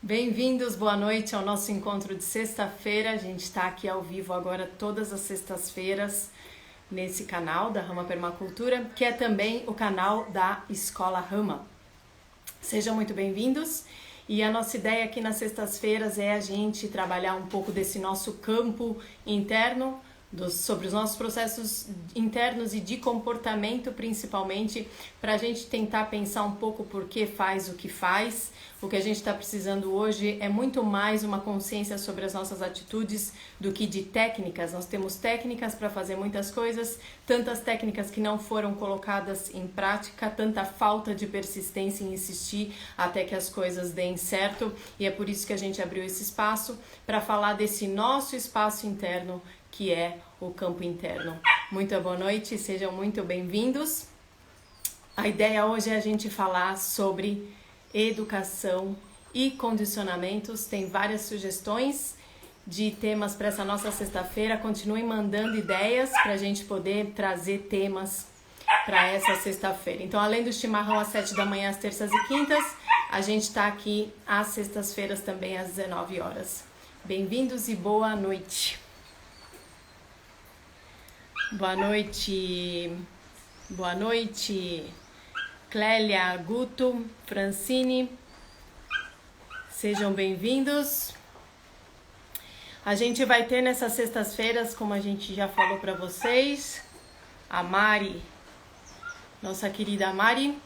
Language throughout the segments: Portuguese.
Bem-vindos, boa noite ao nosso encontro de sexta-feira. A gente está aqui ao vivo agora todas as sextas-feiras nesse canal da Rama Permacultura, que é também o canal da Escola Rama. Sejam muito bem-vindos. E a nossa ideia aqui nas sextas-feiras é a gente trabalhar um pouco desse nosso campo interno, sobre os nossos processos internos e de comportamento, principalmente, para a gente tentar pensar um pouco por que faz o que faz. O que a gente está precisando hoje é muito mais uma consciência sobre as nossas atitudes do que de técnicas. Nós temos técnicas para fazer muitas coisas, tantas técnicas que não foram colocadas em prática, tanta falta de persistência em insistir até que as coisas deem certo, e é por isso que a gente abriu esse espaço para falar desse nosso espaço interno, que é o campo interno. Muito boa noite, sejam muito bem-vindos. A ideia hoje é a gente falar sobre educação e condicionamentos. Tem várias sugestões de temas para essa nossa sexta-feira. Continuem mandando ideias para a gente poder trazer temas para essa sexta-feira. Então, além do chimarrão às 7 da manhã, às terças e quintas, a gente está aqui às sextas-feiras também às 19 horas. Bem-vindos e boa noite. Boa noite, boa noite, Clélia, Guto, Francine, sejam bem-vindos. A gente vai ter nessas sextas-feiras, como a gente já falou para vocês, a Mari, nossa querida Mari.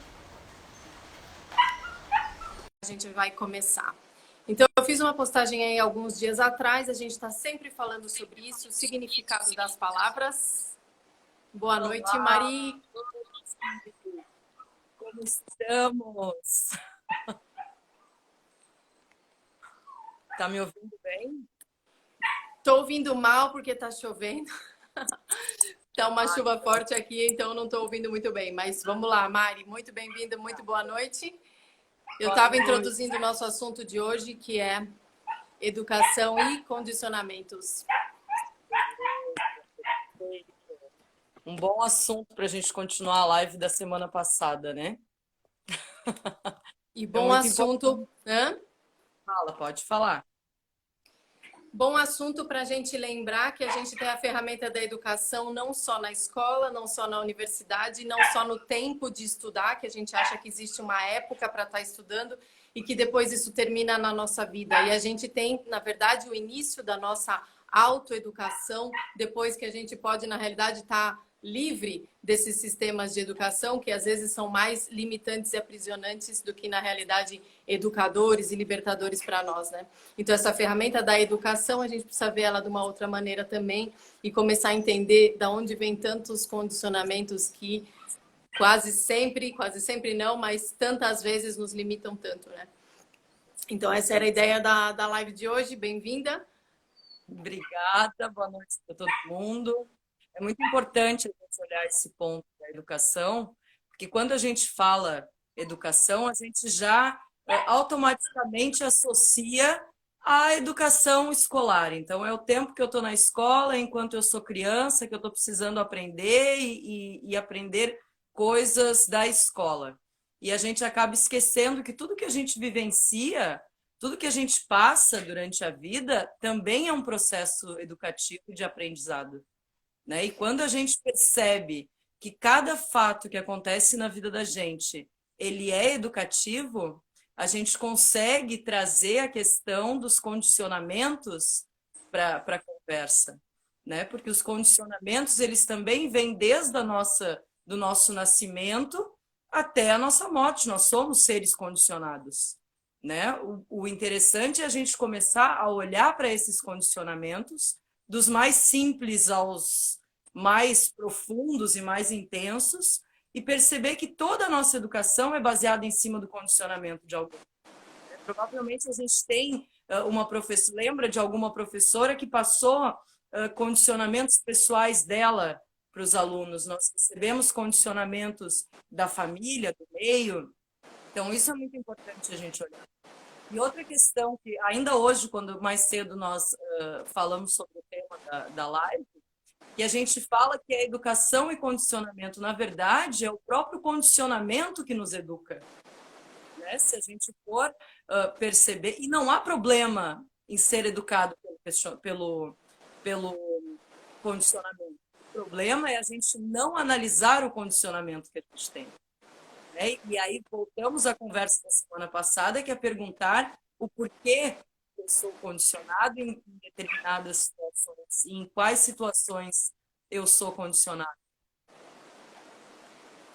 A gente vai começar. Então, eu fiz uma postagem aí alguns dias atrás, a gente está sempre falando sobre isso, o significado das palavras. Boa noite, Mari. Como estamos? Tá me ouvindo bem? Tô ouvindo mal porque tá chovendo. Tá uma chuva forte aqui, então não tô ouvindo muito bem. Mas vamos lá, Mari, muito bem-vinda, muito boa noite. Eu estava introduzindo o nosso assunto de hoje, que é educação e condicionamentos. Um bom assunto para a gente continuar a live da semana passada, né? E É bom muito importante. assunto, hã? Fala, pode falar. Bom assunto para a gente lembrar que a gente tem a ferramenta da educação não só na escola, não só na universidade, não só no tempo de estudar, que a gente acha que existe uma época para estar estudando e que depois isso termina na nossa vida. E a gente tem, na verdade, o início da nossa autoeducação, depois que a gente pode, na realidade, estar livre desses sistemas de educação que às vezes são mais limitantes e aprisionantes do que na realidade educadores e libertadores para nós, né? Então essa ferramenta da educação a gente precisa ver ela de uma outra maneira também e começar a entender da onde vem tantos condicionamentos que quase sempre não, mas tantas vezes nos limitam tanto, né? Então essa era a ideia da live de hoje, bem-vinda. Obrigada, boa noite para todo mundo. É muito importante a gente olhar esse ponto da educação, porque quando a gente fala educação, a gente já automaticamente associa à educação escolar. Então, é o tempo que eu estou na escola, enquanto eu sou criança, que eu estou precisando aprender e aprender coisas da escola. E a gente acaba esquecendo que tudo que a gente vivencia, tudo que a gente passa durante a vida, também é um processo educativo de aprendizado, né? E quando a gente percebe que cada fato que acontece na vida da gente, ele é educativo, a gente consegue trazer a questão dos condicionamentos para a conversa, né? Porque os condicionamentos, eles também vêm desde do nosso nascimento até a nossa morte. Nós somos seres condicionados, né? O interessante é a gente começar a olhar para esses condicionamentos, dos mais simples aos mais profundos e mais intensos, e perceber que toda a nossa educação é baseada em cima do condicionamento de alguém. Provavelmente a gente tem uma professora, lembra de alguma professora que passou condicionamentos pessoais dela para os alunos. Nós recebemos condicionamentos da família, do meio. Então, isso é muito importante a gente olhar. E outra questão que, ainda hoje, quando mais cedo nós falamos sobre o tema da live, que a gente fala que a educação e condicionamento, na verdade, é o próprio condicionamento que nos educa. né? Se a gente for perceber, e não há problema em ser educado pelo condicionamento. O problema é a gente não analisar o condicionamento que a gente tem, né? E aí voltamos à conversa da semana passada, que é perguntar o porquê eu sou condicionado em determinadas situações e em quais situações eu sou condicionado.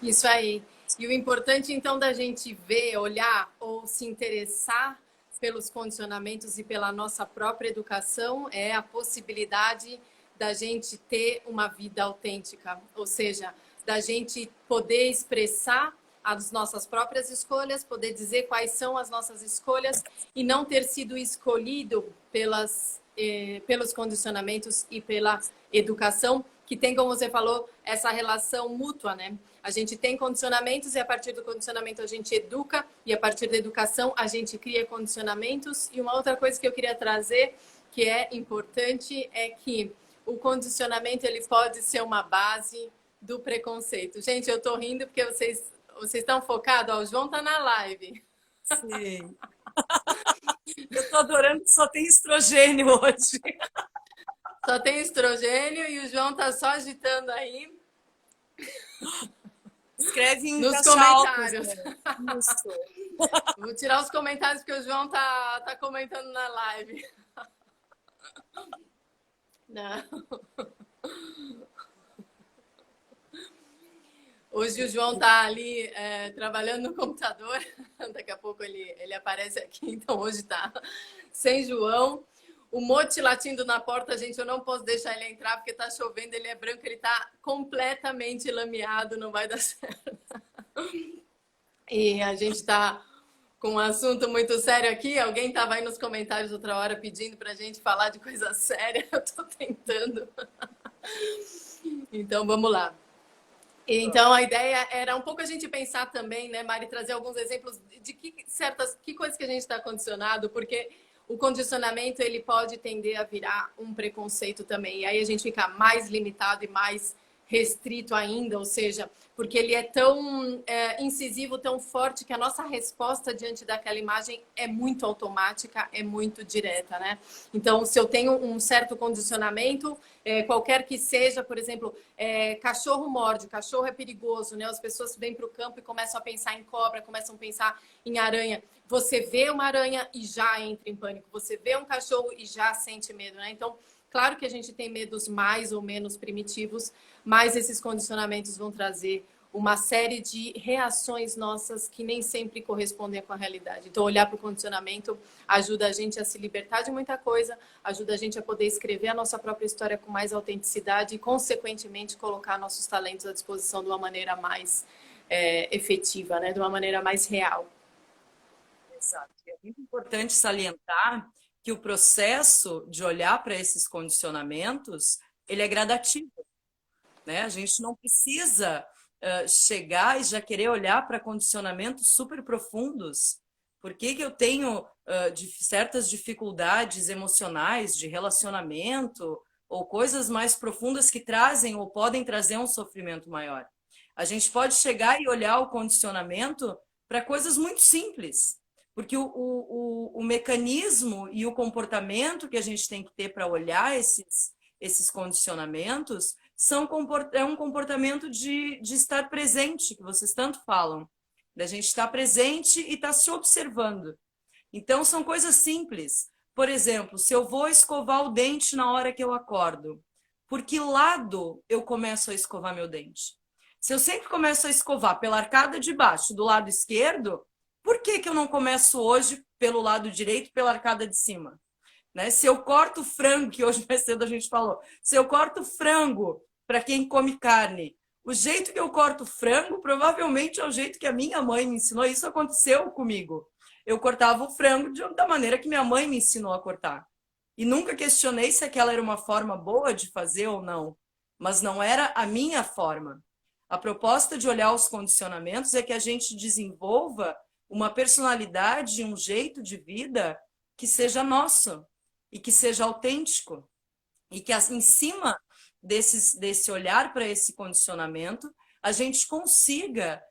Isso aí. E o importante, então, da gente ver, olhar ou se interessar pelos condicionamentos e pela nossa própria educação é a possibilidade da gente ter uma vida autêntica, ou seja, da gente poder expressar as nossas próprias escolhas, poder dizer quais são as nossas escolhas e não ter sido escolhido pelos condicionamentos e pela educação, que tem, como você falou, essa relação mútua, né? A gente tem condicionamentos e a partir do condicionamento a gente educa e a partir da educação a gente cria condicionamentos. E uma outra coisa que eu queria trazer, que é importante, é que o condicionamento ele pode ser uma base do preconceito. Gente, eu tô rindo porque vocês estão focados? Ó, o João tá na live. Sim. Eu tô adorando que só tem estrogênio hoje. Só tem estrogênio e o João tá só agitando aí. Escreve em nos caixa alta, comentários. né? Isso. Vou tirar os comentários porque o João tá comentando na live. Não. Hoje o João tá ali trabalhando no computador. Daqui a pouco ele aparece aqui. Então hoje tá sem João. O Moti latindo na porta, gente, eu não posso deixar ele entrar porque tá chovendo, ele é branco, ele tá completamente lameado, não vai dar certo. E a gente tá com um assunto muito sério aqui. Alguém tava aí nos comentários outra hora pedindo pra gente falar de coisa séria. Eu tô tentando. Então vamos lá. Então a ideia era um pouco a gente pensar também, né, Mari, trazer alguns exemplos de que coisas que a gente está condicionado, porque o condicionamento ele pode tender a virar um preconceito também. E aí a gente fica mais limitado e mais restrito ainda, ou seja, porque ele é tão incisivo, tão forte que a nossa resposta diante daquela imagem é muito automática, é muito direta, né? Então, se eu tenho um certo condicionamento, qualquer que seja, por exemplo, cachorro morde, cachorro é perigoso, né? As pessoas vêm para o campo e começam a pensar em cobra, começam a pensar em aranha. Você vê uma aranha e já entra em pânico. Você vê um cachorro e já sente medo, né? Então, claro que a gente tem medos mais ou menos primitivos, mas esses condicionamentos vão trazer uma série de reações nossas que nem sempre correspondem com a realidade. Então, olhar para o condicionamento ajuda a gente a se libertar de muita coisa, ajuda a gente a poder escrever a nossa própria história com mais autenticidade e, consequentemente, colocar nossos talentos à disposição de uma maneira mais efetiva, né? De uma maneira mais real. Exato. É muito importante salientar que o processo de olhar para esses condicionamentos, ele é gradativo, né? A gente não precisa chegar e já querer olhar para condicionamentos super profundos. Por que eu tenho certas dificuldades emocionais de relacionamento ou coisas mais profundas que trazem ou podem trazer um sofrimento maior? A gente pode chegar e olhar o condicionamento para coisas muito simples. Porque o mecanismo e o comportamento que a gente tem que ter para olhar esses condicionamentos é um comportamento de estar presente, que vocês tanto falam. Da gente estar presente e estar se observando. Então, são coisas simples. Por exemplo, se eu vou escovar o dente na hora que eu acordo, por que lado eu começo a escovar meu dente? Se eu sempre começo a escovar pela arcada de baixo, do lado esquerdo, por que eu não começo hoje pelo lado direito, pela arcada de cima? Né? Se eu corto frango, que hoje mais cedo a gente falou, se eu corto frango para quem come carne, o jeito que eu corto frango provavelmente é o jeito que a minha mãe me ensinou. Isso aconteceu comigo. Eu cortava o frango da maneira que minha mãe me ensinou a cortar. E nunca questionei se aquela era uma forma boa de fazer ou não. Mas não era a minha forma. A proposta de olhar os condicionamentos é que a gente desenvolva uma personalidade, um jeito de vida que seja nosso e que seja autêntico. E que em cima desse olhar para esse condicionamento, a gente consiga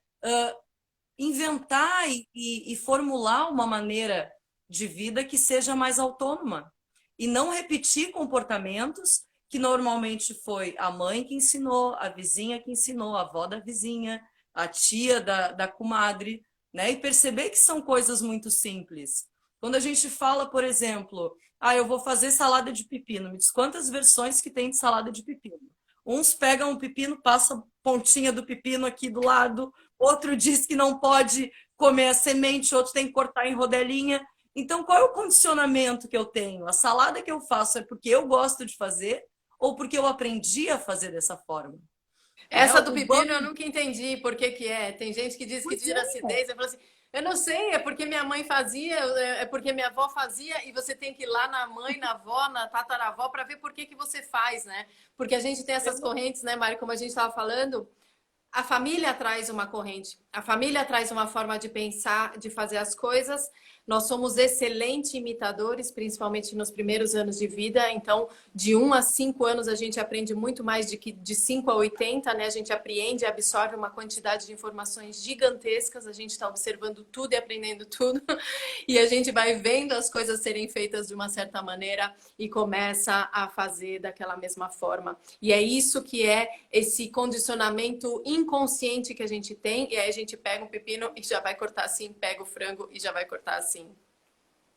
inventar e formular uma maneira de vida que seja mais autônoma e não repetir comportamentos que normalmente foi a mãe que ensinou, a vizinha que ensinou, a avó da vizinha, a tia da comadre, né? E perceber que são coisas muito simples. Quando a gente fala, por exemplo, eu vou fazer salada de pepino, me diz quantas versões que tem de salada de pepino. Uns pegam o pepino, passam a pontinha do pepino aqui do lado, outro diz que não pode comer a semente, outro tem que cortar em rodelinha. Então, qual é o condicionamento que eu tenho? A salada que eu faço é porque eu gosto de fazer ou porque eu aprendi a fazer dessa forma? Né? Essa do O pepino eu banho, nunca entendi por que que é. Tem gente que diz que pois tira é, acidez. Eu falo assim, eu não sei, é porque minha mãe fazia, é porque minha avó fazia, e você tem que ir lá na mãe, na avó, na tataravó, para ver por que que você faz, né? Porque a gente tem essas correntes, né, Mari, como a gente estava falando, a família traz uma corrente, a família traz uma forma de pensar, de fazer as coisas. Nós somos excelentes imitadores, principalmente nos primeiros anos de vida. Então, de 1 a 5 anos, a gente aprende muito mais de que de 5 a 80, né? A gente apreende e absorve uma quantidade de informações gigantescas. A gente está observando tudo e aprendendo tudo. E a gente vai vendo as coisas serem feitas de uma certa maneira e começa a fazer daquela mesma forma. E é isso que é esse condicionamento inconsciente que a gente tem. E aí a gente pega um pepino e já vai cortar assim, pega o frango e já vai cortar assim.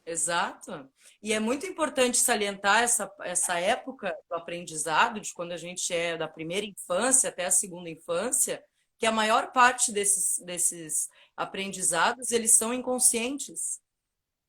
exato. E é muito importante salientar essa época do aprendizado, de quando a gente é da primeira infância até a segunda infância, que a maior parte desses aprendizados, eles são inconscientes.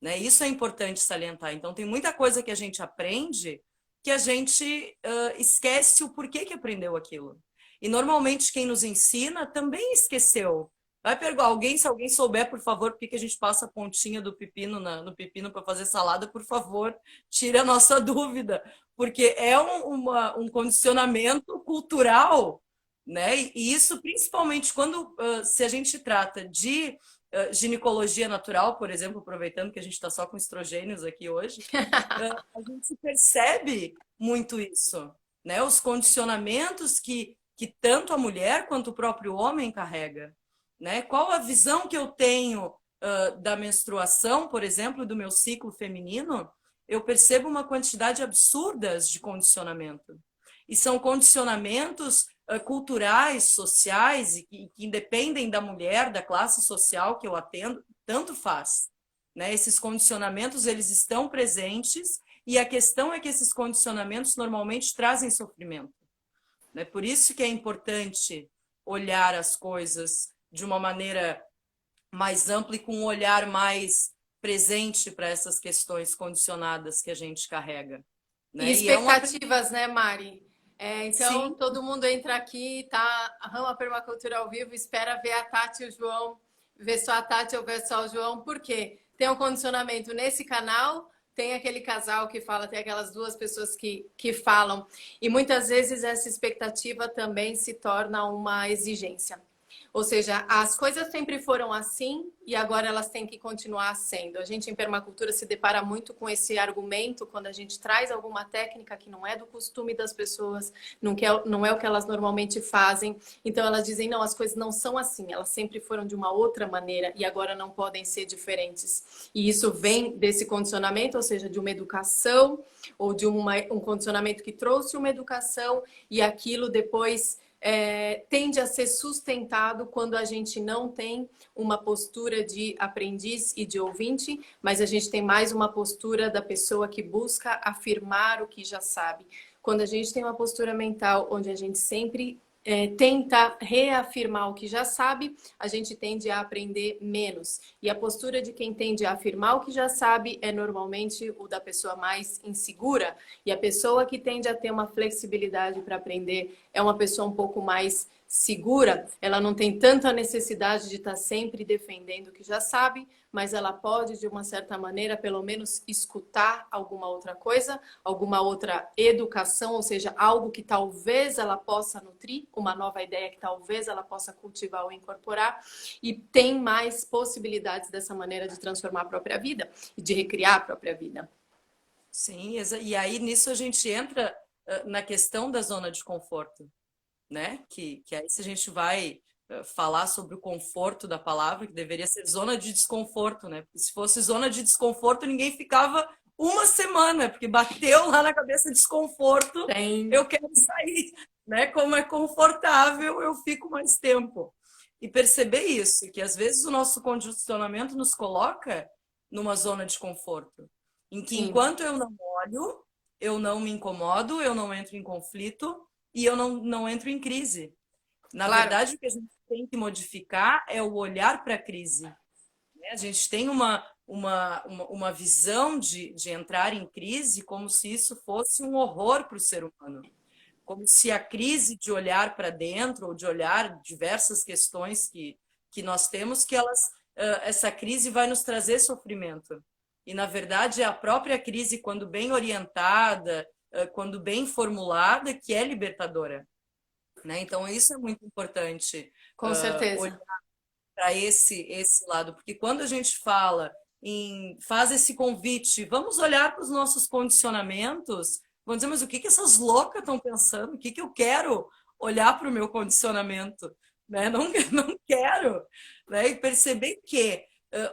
Né? Isso é importante salientar. Então, tem muita coisa que a gente aprende que a gente esquece o porquê que aprendeu aquilo. E normalmente quem nos ensina também esqueceu. Vai perguntar alguém, se alguém souber, por favor, por que a gente passa a pontinha do pepino no pepino para fazer salada, por favor, tire a nossa dúvida, porque é um condicionamento cultural, né? E isso principalmente quando se a gente trata de ginecologia natural, por exemplo, aproveitando que a gente está só com estrogênios aqui hoje, a gente percebe muito isso, né? Os condicionamentos que tanto a mulher quanto o próprio homem carrega, né? Qual a visão que eu tenho da menstruação, por exemplo, do meu ciclo feminino? Eu percebo uma quantidade absurda de condicionamento. E são condicionamentos culturais, sociais, e que independem da mulher, da classe social que eu atendo, tanto faz. Né? Esses condicionamentos, eles estão presentes e a questão é que esses condicionamentos normalmente trazem sofrimento. Né? Por isso que é importante olhar as coisas de uma maneira mais ampla e com um olhar mais presente para essas questões condicionadas que a gente carrega. E Né? E é um expectativas, né, Mari? Então, sim, todo mundo entra aqui, tá? A Rama Permacultura ao vivo, espera ver a Tati e o João, ver só a Tati ou ver só o João, por quê? Tem um condicionamento nesse canal, tem aquele casal que fala, tem aquelas duas pessoas que falam, e muitas vezes essa expectativa também se torna uma exigência. Ou seja, as coisas sempre foram assim e agora elas têm que continuar sendo. A gente em permacultura se depara muito com esse argumento quando a gente traz alguma técnica que não é do costume das pessoas, não é o que elas normalmente fazem. Então elas dizem, não, as coisas não são assim, elas sempre foram de uma outra maneira e agora não podem ser diferentes. E isso vem desse condicionamento, ou seja, de uma educação ou de um condicionamento que trouxe uma educação e aquilo depois tende a ser sustentado quando a gente não tem uma postura de aprendiz e de ouvinte, mas a gente tem mais uma postura da pessoa que busca afirmar o que já sabe. Quando a gente tem uma postura mental onde a gente sempre tenta reafirmar o que já sabe, a gente tende a aprender menos. E a postura de quem tende a afirmar o que já sabe é normalmente o da pessoa mais insegura. E a pessoa que tende a ter uma flexibilidade para aprender é uma pessoa um pouco mais segura, ela não tem tanta necessidade de estar sempre defendendo o que já sabe, mas ela pode, de uma certa maneira, pelo menos escutar alguma outra coisa, alguma outra educação, ou seja, algo que talvez ela possa nutrir, uma nova ideia que talvez ela possa cultivar ou incorporar, e tem mais possibilidades dessa maneira de transformar a própria vida e de recriar a própria vida. sim, e aí nisso a gente entra na questão da zona de conforto, né? Que aí se a gente vai falar sobre o conforto da palavra, que deveria ser zona de desconforto, né? Porque se fosse zona de desconforto, ninguém ficava uma semana, porque bateu lá na cabeça desconforto, Tem. eu quero sair, né? Como é confortável, eu fico mais tempo. E perceber isso, que às vezes o nosso condicionamento nos coloca numa zona de conforto, em que Sim, enquanto eu não olho, eu não me incomodo, eu não entro em conflito e eu não entro em crise. Na claro. verdade, o que a gente tem que modificar é o olhar para a crise, né? A gente tem uma visão de entrar em crise como se isso fosse um horror para o ser humano. Como se a crise de olhar para dentro, ou de olhar diversas questões que nós temos, que essa crise vai nos trazer sofrimento. E, na verdade, é a própria crise, quando bem orientada, quando bem formulada, que é libertadora, né? Então, isso é muito importante, Com olhar certeza. para esse lado, porque quando a gente fala faz esse convite, vamos olhar para os nossos condicionamentos, vamos dizer, mas o que que essas loucas estão pensando? O que que eu quero olhar para o meu condicionamento? Né? Não, não quero. Né? E perceber que,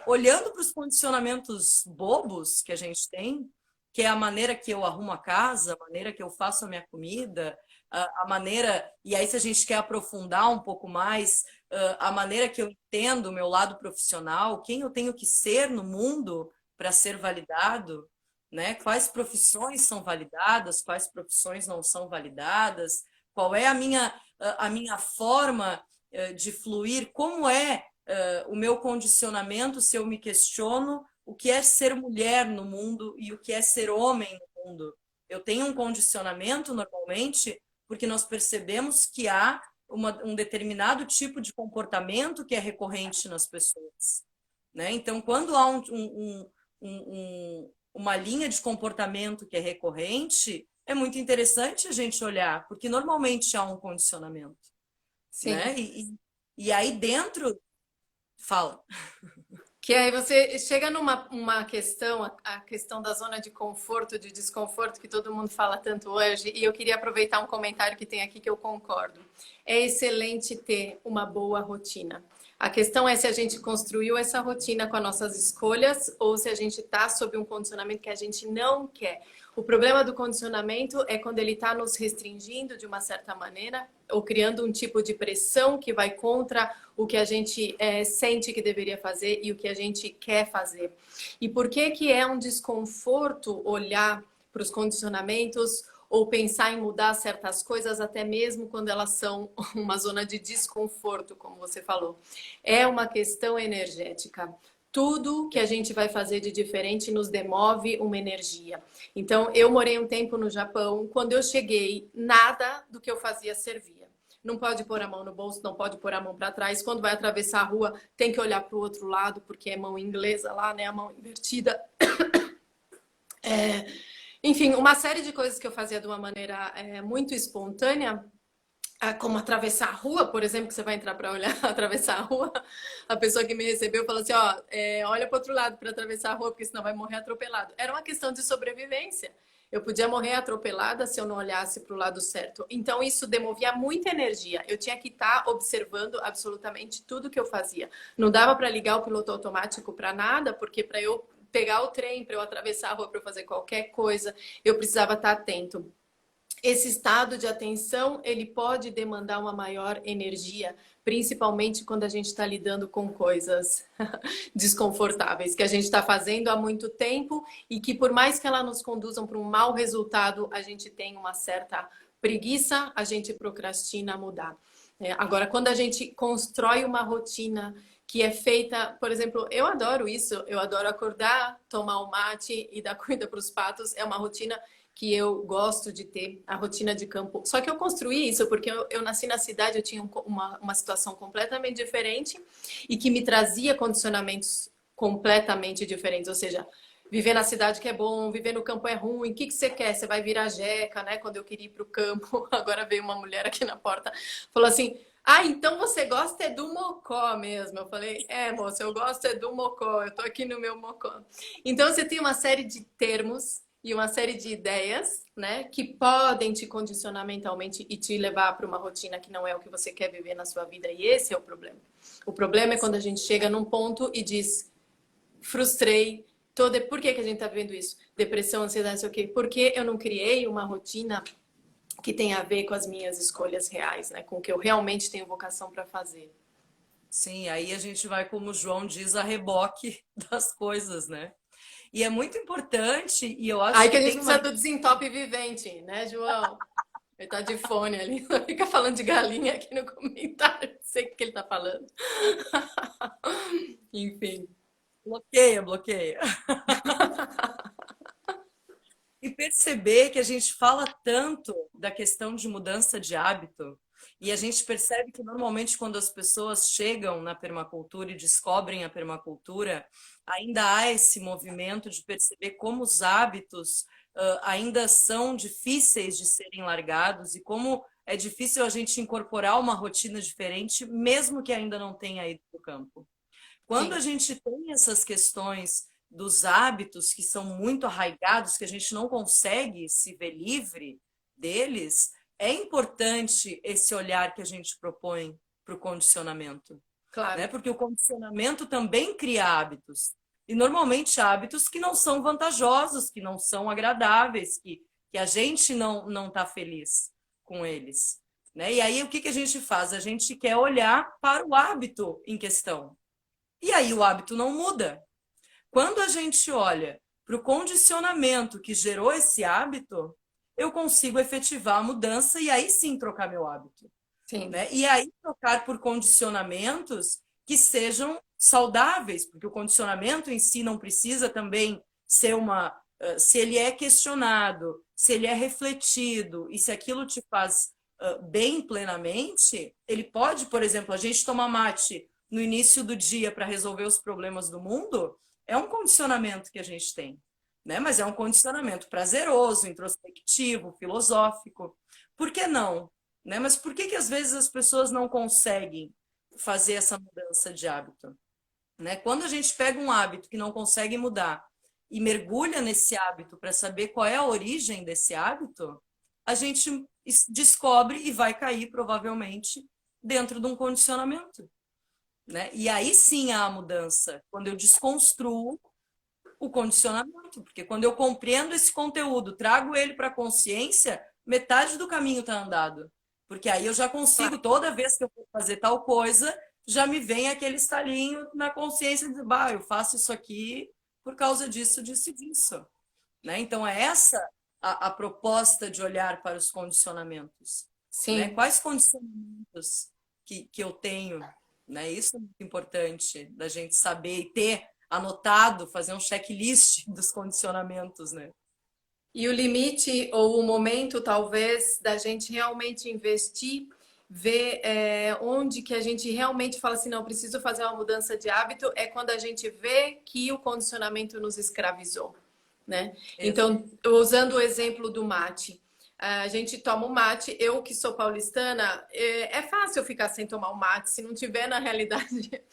olhando para os condicionamentos bobos que a gente tem, que é a maneira que eu arrumo a casa, a maneira que eu faço a minha comida, a maneira, e aí se a gente quer aprofundar um pouco mais, a maneira que eu entendo o meu lado profissional, quem eu tenho que ser no mundo para ser validado, né? Quais profissões são validadas, quais profissões não são validadas, qual é a minha forma de fluir, como é o meu condicionamento se eu me questiono o que é ser mulher no mundo e o que é ser homem no mundo. Eu tenho um condicionamento normalmente porque nós percebemos que há um determinado tipo de comportamento que é recorrente nas pessoas, né? Então, quando há uma linha de comportamento que é recorrente, é muito interessante a gente olhar, porque normalmente há um condicionamento, Sim. né? E aí dentro, fala. Que aí você chega numa uma questão, a questão da zona de conforto, de desconforto, que todo mundo fala tanto hoje, e eu queria aproveitar um comentário que tem aqui que eu concordo. É excelente ter uma boa rotina. A questão é se a gente construiu essa rotina com as nossas escolhas ou se a gente está sob um condicionamento que a gente não quer. O problema do condicionamento é quando ele está nos restringindo de uma certa maneira ou criando um tipo de pressão que vai contra o que a gente sente que deveria fazer e o que a gente quer fazer. E por que que é um desconforto olhar para os condicionamentos ou pensar em mudar certas coisas, até mesmo quando elas são uma zona de desconforto, como você falou? É uma questão energética. Tudo que a gente vai fazer de diferente nos demove uma energia. Então, eu morei um tempo no Japão. Quando eu cheguei, nada do que eu fazia servia. Não pode pôr a mão no bolso, não pode pôr a mão para trás. Quando vai atravessar a rua, tem que olhar para o outro lado, porque é mão inglesa lá, né? A mão invertida. É... Enfim, uma série de coisas que eu fazia de uma maneira muito espontânea, como atravessar a rua, por exemplo, que você vai entrar para olhar, atravessar a rua, a pessoa que me recebeu falou assim, ó, olha para outro lado para atravessar a rua, porque senão vai morrer atropelado. Era uma questão de sobrevivência. Eu podia morrer atropelada se eu não olhasse para o lado certo. Então, isso demovia muita energia. Eu tinha que estar observando absolutamente tudo que eu fazia. Não dava para ligar o piloto automático para nada, porque para eu pegar o trem, para eu atravessar a rua, para eu fazer qualquer coisa, eu precisava estar atento. Esse estado de atenção, ele pode demandar uma maior energia, principalmente quando a gente está lidando com coisas desconfortáveis, que a gente está fazendo há muito tempo e que por mais que elas nos conduzam para um mau resultado, a gente tem uma certa preguiça, a gente procrastina a mudar. Agora, quando a gente constrói uma rotina que é feita, por exemplo, eu adoro isso, eu adoro acordar, tomar o mate e dar comida para os patos, é uma rotina que eu gosto de ter, a rotina de campo. Só que eu construí isso porque eu nasci na cidade, eu tinha uma situação completamente diferente e que me trazia condicionamentos completamente diferentes. Ou seja, viver na cidade que é bom, viver no campo é ruim. O que você quer? Você vai virar jeca, né? Quando eu queria ir para o campo, agora veio uma mulher aqui na porta, falou assim: ah, então você gosta é do mocó mesmo. Eu falei, moça, eu gosto é do mocó, eu tô aqui no meu mocó. Então você tem uma série de termos e uma série de ideias, né, que podem te condicionar mentalmente e te levar para uma rotina que não é o que você quer viver na sua vida. E esse é o problema. O problema é quando a gente chega num ponto e diz, frustrei, por que que a gente está vivendo isso? Depressão, ansiedade, não sei o quê. Porque eu não criei uma rotina que tem a ver com as minhas escolhas reais, né? Com o que eu realmente tenho vocação para fazer. Sim, aí a gente vai, como o João diz, a reboque das coisas, né? E é muito importante, e eu Aí acho que que a gente tem uma. precisa do desentope vivente, né, João? Ele tá de fone ali, só fica falando de galinha aqui no comentário, não sei o que ele tá falando. Enfim. Bloqueia, bloqueia. E perceber que a gente fala tanto da questão de mudança de hábito, e a gente percebe que normalmente quando as pessoas chegam na permacultura e descobrem a permacultura, ainda há esse movimento de perceber como os hábitos ainda são difíceis de serem largados e como é difícil a gente incorporar uma rotina diferente, mesmo que ainda não tenha ido para o campo. Quando a Sim, gente tem essas questões dos hábitos que são muito arraigados, que a gente não consegue se ver livre deles, é importante esse olhar que a gente propõe para o condicionamento, né? claro. Porque o condicionamento também cria hábitos. E normalmente hábitos que não são vantajosos, que não são agradáveis, que a gente não está feliz com eles. Né? E aí o que a gente faz? A gente quer olhar para o hábito em questão. E aí o hábito não muda. Quando a gente olha para o condicionamento que gerou esse hábito, eu consigo efetivar a mudança e aí sim trocar meu hábito. Sim, Né? E aí trocar por condicionamentos que sejam saudáveis, porque o condicionamento em si não precisa também ser uma. Se ele é questionado, se ele é refletido e se aquilo te faz bem plenamente, ele pode, por exemplo, a gente tomar mate no início do dia para resolver os problemas do mundo, é um condicionamento que a gente tem, né? Mas é um condicionamento prazeroso, introspectivo, filosófico. Por que não? Né? Mas por que às vezes as pessoas não conseguem fazer essa mudança de hábito? Né? Quando a gente pega um hábito que não consegue mudar e mergulha nesse hábito para saber qual é a origem desse hábito, a gente descobre e vai cair provavelmente dentro de um condicionamento. Né? E aí sim há a mudança, quando eu desconstruo o condicionamento, porque quando eu compreendo esse conteúdo, trago ele para a consciência, metade do caminho está andado. Porque aí eu já consigo, claro. toda vez que eu for fazer tal coisa, já me vem aquele estalinho na consciência de, bah, eu faço isso aqui por causa disso, disso e disso. Né? Então é essa a proposta de olhar para os condicionamentos. Né? Sim. Quais condicionamentos que eu tenho? Né? Isso é muito importante da gente saber e ter anotado, fazer um checklist dos condicionamentos, né? E o limite ou o momento, talvez, da gente realmente investir, ver onde que a gente realmente fala assim, não, preciso fazer uma mudança de hábito, é quando a gente vê que o condicionamento nos escravizou, né? Exato. Então, usando o exemplo do mate, a gente toma o mate, eu que sou paulistana, é fácil ficar sem tomar o mate, se não tiver na realidade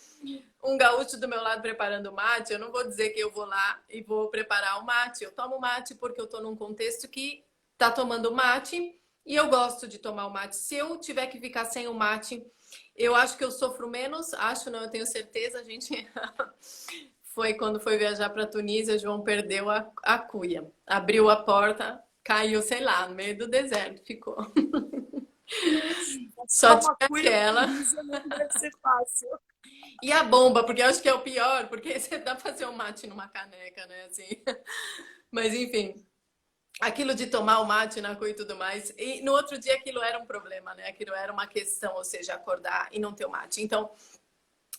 um gaúcho do meu lado preparando mate, eu não vou dizer que eu vou lá e vou preparar o mate. Eu tomo mate porque eu tô num contexto que tá tomando mate e eu gosto de tomar o mate. Se eu tiver que ficar sem o mate, eu acho que eu sofro menos. Acho, não, eu tenho certeza. A gente foi quando foi viajar para Tunísia, João perdeu a cuia. Abriu a porta, caiu, sei lá, no meio do deserto, ficou. Só Só tinha uma cuia na aquela. Tunísia não deve ser fácil. E a bomba, porque eu acho que é o pior, porque você dá pra fazer um mate numa caneca, né? Assim. Mas enfim, aquilo de tomar o mate na cuia e tudo mais. E no outro dia aquilo era um problema, né? Aquilo era uma questão, ou seja, acordar e não ter o mate. Então,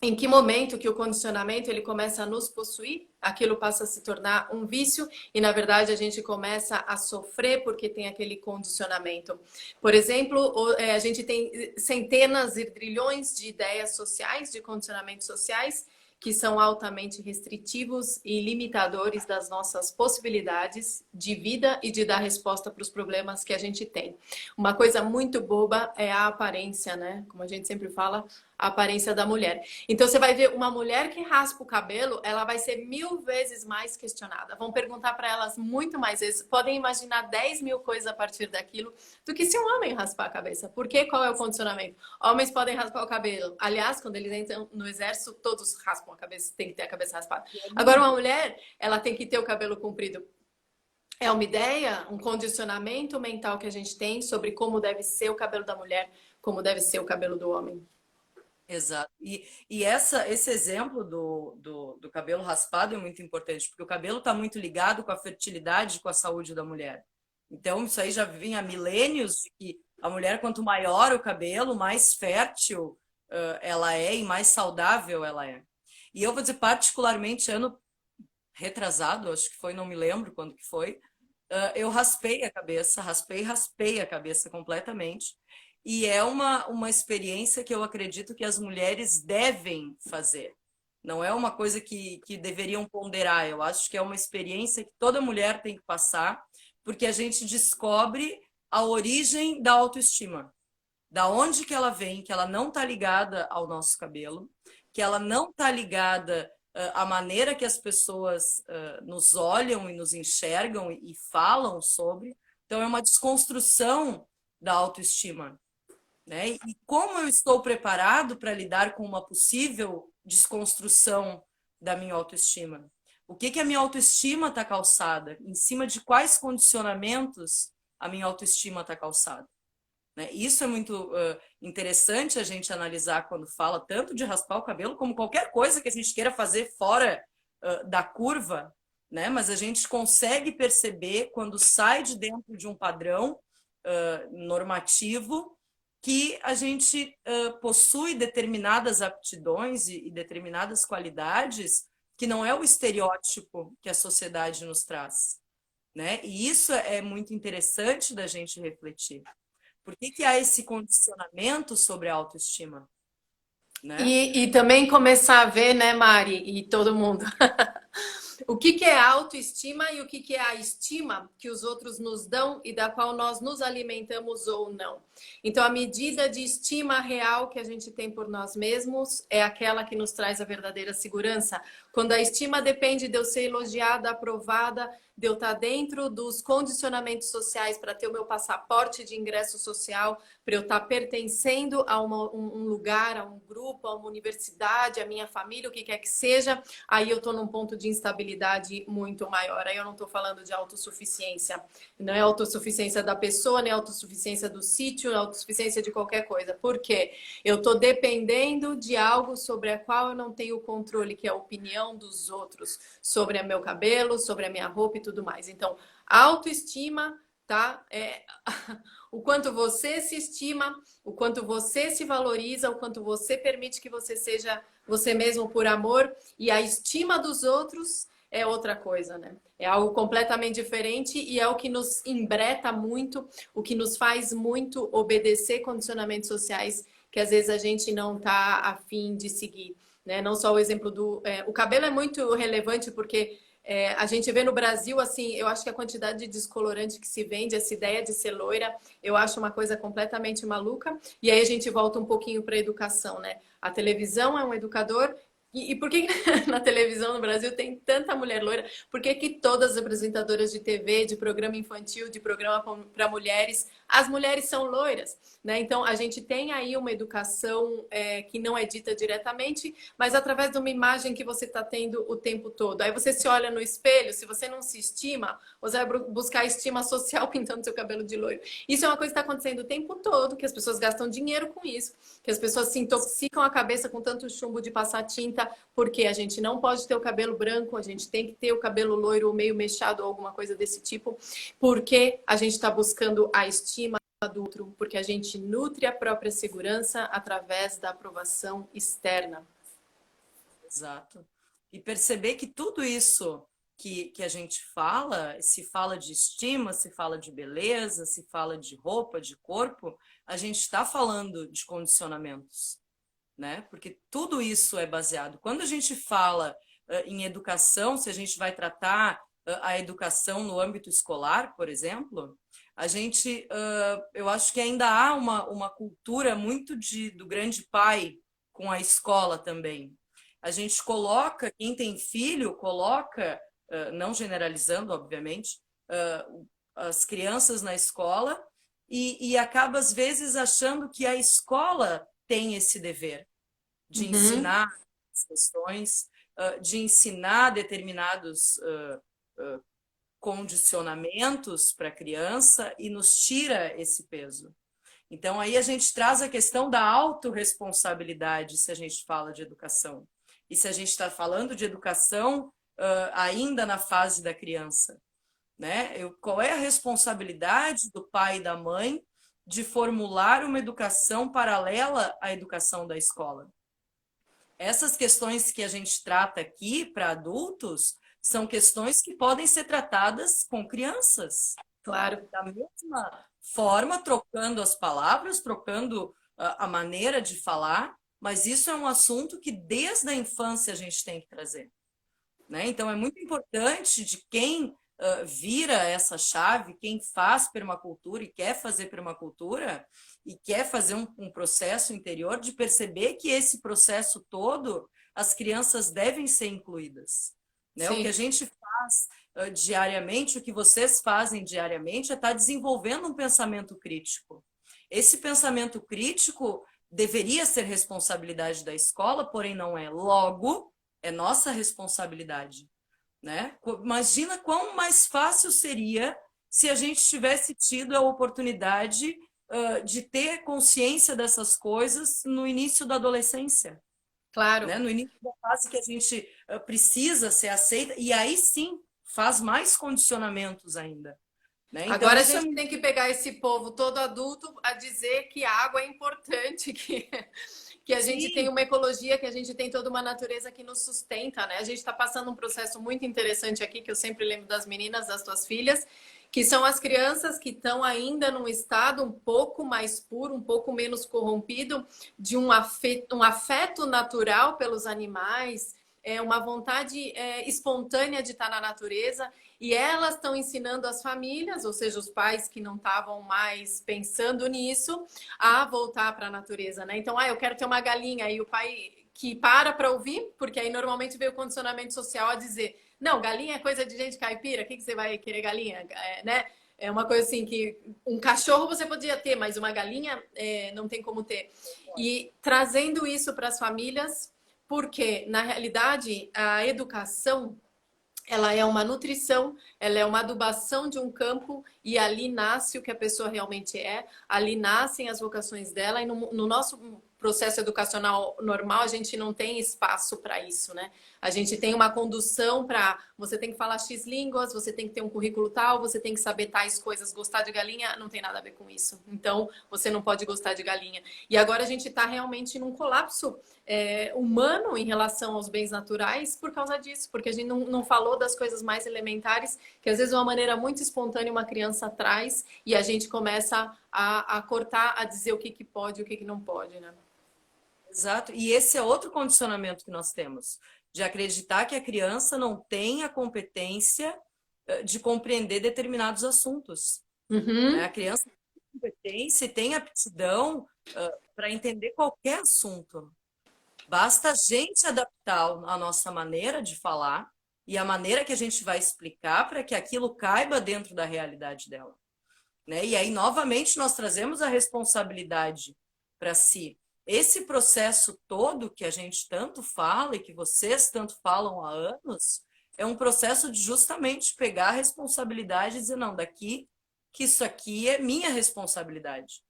em que momento que o condicionamento ele começa a nos possuir, aquilo passa a se tornar um vício e na verdade a gente começa a sofrer porque tem aquele condicionamento. Por exemplo, a gente tem centenas e trilhões de ideias sociais, de condicionamentos sociais que são altamente restritivos e limitadores das nossas possibilidades de vida e de dar resposta para os problemas que a gente tem. Uma coisa muito boba é a aparência, né? Como a gente sempre fala, a aparência da mulher. Então você vai ver uma mulher que raspa o cabelo, ela vai ser 1000 vezes mais questionada. Vão perguntar para elas muito mais vezes. Podem imaginar 10 mil coisas a partir daquilo do que se um homem raspar a cabeça. Por quê? Qual é o condicionamento? Homens podem raspar o cabelo. Aliás, quando eles entram no exército, todos raspam a cabeça, tem que ter a cabeça raspada. Agora, uma mulher, ela tem que ter o cabelo comprido. É uma ideia, um condicionamento mental que a gente tem sobre como deve ser o cabelo da mulher, como deve ser o cabelo do homem. Exato. Esse exemplo do cabelo raspado é muito importante, porque o cabelo está muito ligado com a fertilidade, com a saúde da mulher. Então, isso aí já vem há milênios de que a mulher, quanto maior o cabelo, mais fértil ela é e mais saudável ela é. E eu vou dizer, particularmente, ano retrasado, acho que foi, não me lembro quando que foi, eu raspei a cabeça, raspei a cabeça completamente. E é uma experiência que eu acredito que as mulheres devem fazer. Não é uma coisa que deveriam ponderar. Eu acho que é uma experiência que toda mulher tem que passar, porque a gente descobre a origem da autoestima. Da onde que ela vem, que ela não está ligada ao nosso cabelo, que ela não está ligada à maneira que as pessoas nos olham e nos enxergam e falam sobre. Então, é uma desconstrução da autoestima, né? E como eu estou preparado para lidar com uma possível desconstrução da minha autoestima? O que a minha autoestima está calçada? Em cima de quais condicionamentos a minha autoestima está calçada? Né? Isso é muito interessante a gente analisar quando fala tanto de raspar o cabelo, como qualquer coisa que a gente queira fazer fora da curva, né? Mas a gente consegue perceber quando sai de dentro de um padrão normativo que a gente possui determinadas aptidões e determinadas qualidades que não é o estereótipo que a sociedade nos traz, né? E isso é muito interessante da gente refletir. Por que há esse condicionamento sobre a autoestima, né? E também começar a ver, né, Mari, e todo mundo, o que é autoestima e o que é a estima que os outros nos dão e da qual nós nos alimentamos ou não. Então, a medida de estima real que a gente tem por nós mesmos é aquela que nos traz a verdadeira segurança. Quando a estima depende de eu ser elogiada, aprovada, de eu estar dentro dos condicionamentos sociais para ter o meu passaporte de ingresso social, para eu estar pertencendo a um lugar, a um grupo, a uma universidade, a minha família, o que quer que seja, aí eu estou num ponto de instabilidade muito maior. Aí eu não estou falando de autossuficiência. Não é autossuficiência da pessoa, nem autossuficiência do sítio, não é autossuficiência de qualquer coisa. Por quê? Eu estou dependendo de algo sobre a qual eu não tenho controle, que é a opinião dos outros sobre o meu cabelo, sobre a minha roupa e tudo mais. Então, autoestima, tá? O quanto você se estima, o quanto você se valoriza, o quanto você permite que você seja você mesmo por amor, e a estima dos outros é outra coisa, né? É algo completamente diferente e é o que nos embreta muito, o que nos faz muito obedecer condicionamentos sociais que às vezes a gente não tá afim de seguir, né? Não só o exemplo do... o cabelo é muito relevante porque a gente vê no Brasil, assim, eu acho que a quantidade de descolorante que se vende, essa ideia de ser loira, eu acho uma coisa completamente maluca. E aí a gente volta um pouquinho para a educação, né? A televisão é um educador. E por que na televisão no Brasil tem tanta mulher loira? Por que que todas as apresentadoras de TV, de programa infantil, de programa para mulheres, as mulheres são loiras, né? Então a gente tem aí uma educação que não é dita diretamente, mas através de uma imagem que você está tendo o tempo todo. Aí você se olha no espelho, se você não se estima, você vai buscar estima social pintando seu cabelo de loiro. Isso é uma coisa que está acontecendo o tempo todo, que as pessoas gastam dinheiro com isso, que as pessoas se intoxicam a cabeça com tanto chumbo de passar tinta, porque a gente não pode ter o cabelo branco, a gente tem que ter o cabelo loiro ou meio mechado ou alguma coisa desse tipo, porque a gente está buscando a estima do outro, porque a gente nutre a própria segurança através da aprovação externa. Exato. E perceber que tudo isso que a gente fala, se fala de estima, se fala de beleza, se fala de roupa, de corpo, a gente está falando de condicionamentos, né? Porque tudo isso é baseado. Quando a gente fala em educação, se a gente vai tratar a educação no âmbito escolar, por exemplo, a gente, eu acho que ainda há uma cultura muito do grande pai, com a escola também. A gente coloca, quem tem filho, coloca, não generalizando, obviamente, as crianças na escola e acaba, às vezes, achando que a escola tem esse dever de Uhum. ensinar as questões, de ensinar determinados condicionamentos para a criança e nos tira esse peso. Então, aí a gente traz a questão da autorresponsabilidade se a gente fala de educação. E se a gente está falando de educação ainda na fase da criança, né? Qual é a responsabilidade do pai e da mãe de formular uma educação paralela à educação da escola? Essas questões que a gente trata aqui para adultos são questões que podem ser tratadas com crianças. Claro. Da mesma forma, trocando as palavras, trocando a maneira de falar, mas isso é um assunto que desde a infância a gente tem que trazer, né? Então é muito importante de quem vira essa chave, quem faz permacultura e quer fazer permacultura e quer fazer um processo interior de perceber que esse processo todo as crianças devem ser incluídas, né? O que a Sim. gente faz diariamente, o que vocês fazem diariamente é estar desenvolvendo um pensamento crítico. Esse pensamento crítico deveria ser responsabilidade da escola, porém não é. Logo, é nossa responsabilidade, né? Imagina quão mais fácil seria se a gente tivesse tido a oportunidade de ter consciência dessas coisas no início da adolescência, Claro. né? No início da fase que a gente precisa ser aceita, e aí sim faz mais condicionamentos ainda, né? Então Agora a isso é gente tem que pegar esse povo todo adulto a dizer que a água é importante, que a gente tem sim, uma ecologia, que a gente tem toda uma natureza que nos sustenta, né? A gente está passando um processo muito interessante aqui, que eu sempre lembro das meninas, das tuas filhas, que são as crianças que estão ainda num estado um pouco mais puro, um pouco menos corrompido, de um afeto natural pelos animais, uma vontade espontânea de estar na natureza. E elas estão ensinando as famílias, ou seja, os pais que não estavam mais pensando nisso, a voltar para a natureza, né? Então, eu quero ter uma galinha, e o pai que para ouvir, porque aí normalmente veio o condicionamento social a dizer: não, galinha é coisa de gente caipira, o que você vai querer galinha, né? É uma coisa assim que um cachorro você podia ter, mas uma galinha não tem como ter. E trazendo isso para as famílias, porque na realidade a educação ela é uma nutrição, ela é uma adubação de um campo e ali nasce o que a pessoa realmente é, ali nascem as vocações dela e no nosso processo educacional normal a gente não tem espaço para isso, né? A gente tem uma condução para você tem que falar X línguas, você tem que ter um currículo tal, você tem que saber tais coisas, gostar de galinha não tem nada a ver com isso. Então você não pode gostar de galinha. E agora a gente está realmente num colapso humano em relação aos bens naturais por causa disso, porque a gente não falou das coisas mais elementares, que às vezes de uma maneira muito espontânea uma criança traz e a gente começa a cortar, a dizer o que pode e o que não pode, né? exato. E esse é outro condicionamento que nós temos, de acreditar que a criança não tem a competência de compreender determinados assuntos, né? A Uhum. criança tem competência e tem aptidão para entender qualquer assunto. Basta a gente adaptar a nossa maneira de falar e a maneira que a gente vai explicar para que aquilo caiba dentro da realidade dela, né? E aí, novamente, nós trazemos a responsabilidade para si. Esse processo todo que a gente tanto fala e que vocês tanto falam há anos, é um processo de justamente pegar a responsabilidade e dizer, não, daqui que isso aqui é minha responsabilidade,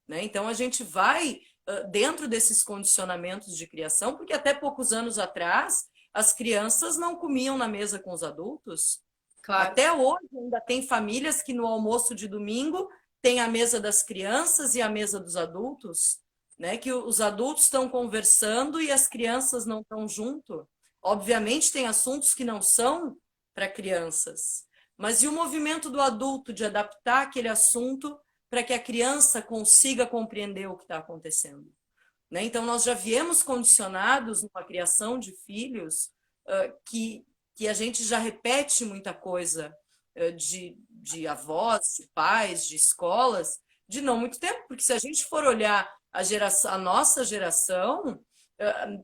né? Então a gente vai dentro desses condicionamentos de criação, porque até poucos anos atrás as crianças não comiam na mesa com os adultos. Claro. Até hoje ainda tem famílias que no almoço de domingo tem a mesa das crianças e a mesa dos adultos, né? Que os adultos estão conversando e as crianças não estão junto. Obviamente tem assuntos que não são para crianças, mas e o movimento do adulto de adaptar aquele assunto para que a criança consiga compreender o que está acontecendo, né? Então nós já viemos condicionados numa criação de filhos que a gente já repete muita coisa de avós, de pais, de escolas, de não muito tempo, porque se a gente for olhar a nossa geração,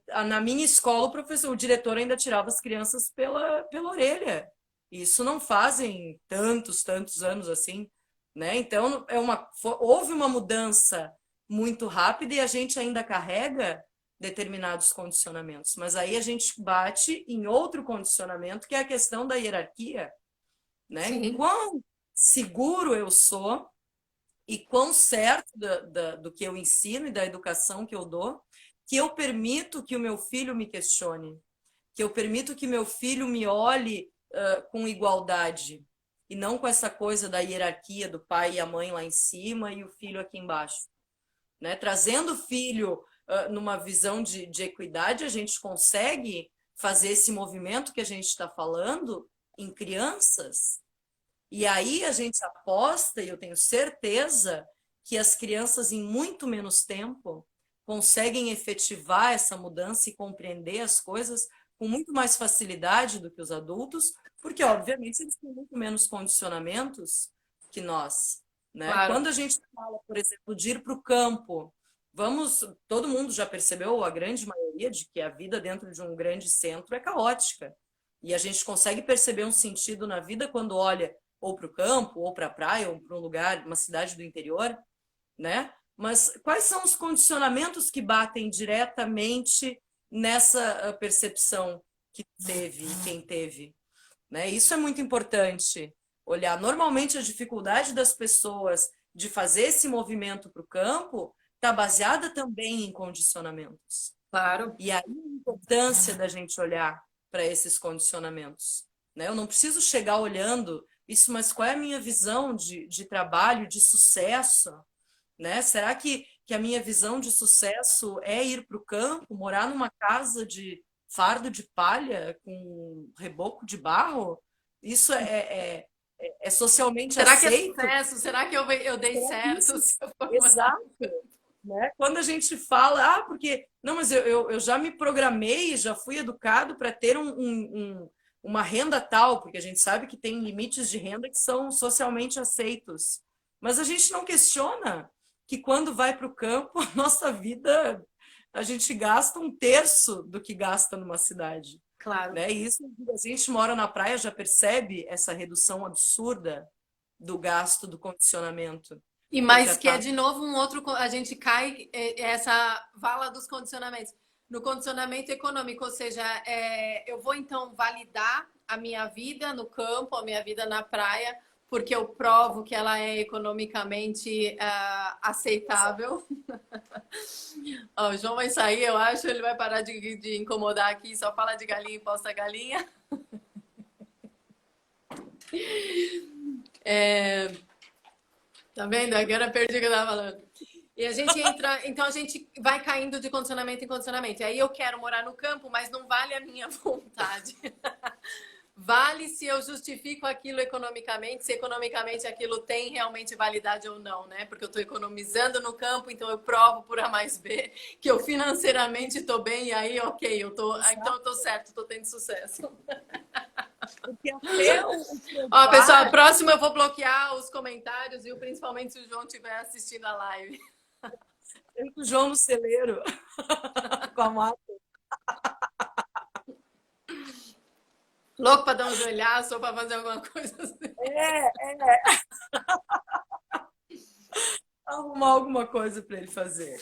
Na minha escola, o diretor ainda tirava as crianças pela orelha. Isso não fazem tantos anos assim, né? Então, houve uma mudança muito rápida e a gente ainda carrega determinados condicionamentos. Mas aí a gente bate em outro condicionamento, que é a questão da hierarquia, né? Sim. Quão seguro eu sou e quão certo do que eu ensino e da educação que eu dou, que eu permito que o meu filho me questione, que eu permito que meu filho me olhe com igualdade e não com essa coisa da hierarquia do pai e a mãe lá em cima e o filho aqui embaixo, né? Trazendo o filho numa visão de equidade, a gente consegue fazer esse movimento que a gente está falando em crianças. E aí a gente aposta, e eu tenho certeza, que as crianças, em muito menos tempo, conseguem efetivar essa mudança e compreender as coisas com muito mais facilidade do que os adultos, porque, obviamente, eles têm muito menos condicionamentos que nós, né? Claro. Quando a gente fala, por exemplo, de ir para o campo, todo mundo já percebeu, a grande maioria, de que a vida dentro de um grande centro é caótica. E a gente consegue perceber um sentido na vida quando olha ou para o campo, ou para a praia, ou para um lugar, uma cidade do interior, né? Mas quais são os condicionamentos que batem diretamente nessa percepção que teve e quem teve, né? Isso é muito importante olhar. Normalmente a dificuldade das pessoas de fazer esse movimento para o campo está baseada também em condicionamentos. Claro. E aí a importância da gente olhar para esses condicionamentos, né? Eu não preciso chegar olhando isso, mas qual é a minha visão de trabalho, de sucesso, né? Será que a minha visão de sucesso é ir para o campo, morar numa casa de fardo de palha com reboco de barro? Isso é socialmente Será que é aceito? sucesso? Será que eu dei Será que certo? isso... Se eu for morar? Exato, né? Quando a gente fala, porque não, mas eu já me programei, já fui educado para ter uma renda tal, porque a gente sabe que tem limites de renda que são socialmente aceitos. Mas a gente não questiona que quando vai para o campo, a nossa vida, a gente gasta um terço do que gasta numa cidade, Claro. né? E isso, a gente mora na praia, já percebe essa redução absurda do gasto, do condicionamento. E Porque mais a que é de novo um outro, a gente cai essa vala dos condicionamentos. No condicionamento econômico, ou seja, eu vou então validar a minha vida no campo, a minha vida na praia, porque eu provo que ela é economicamente aceitável. Ó, o João vai sair, eu acho, ele vai parar de incomodar aqui, só fala de galinha e posta galinha. Tá vendo? Agora perdi o que eu tava falando. E a gente entra, então a gente vai caindo de condicionamento em condicionamento. E aí eu quero morar no campo, mas não vale a minha vontade. Vale se eu justifico aquilo economicamente, se economicamente aquilo tem realmente validade ou não, né? Porque eu estou economizando no campo, então eu provo por A mais B que eu financeiramente estou bem, e aí, ok, então eu tô certo, estou tendo sucesso. Porque até o Ó, pessoal, provar, próximo eu vou bloquear os comentários, e principalmente se o João estiver assistindo a live. tem o João no celeiro com a mata. Louco para dar um joelhaço ou para fazer alguma coisa assim. Arrumar alguma coisa para ele fazer.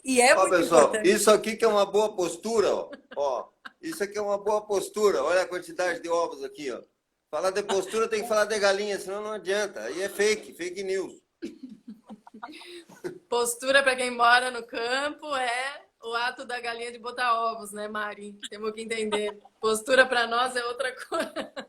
E é Ó, muito pessoal, importante. isso aqui que é uma boa postura, ó. Ó, isso aqui é uma boa postura. Olha a quantidade de ovos aqui, ó. Falar de postura tem que falar de galinha, senão não adianta. Aí é fake news. Postura para quem mora no campo é o ato da galinha de botar ovos, né, Mari? Temos que entender. Postura para nós é outra coisa.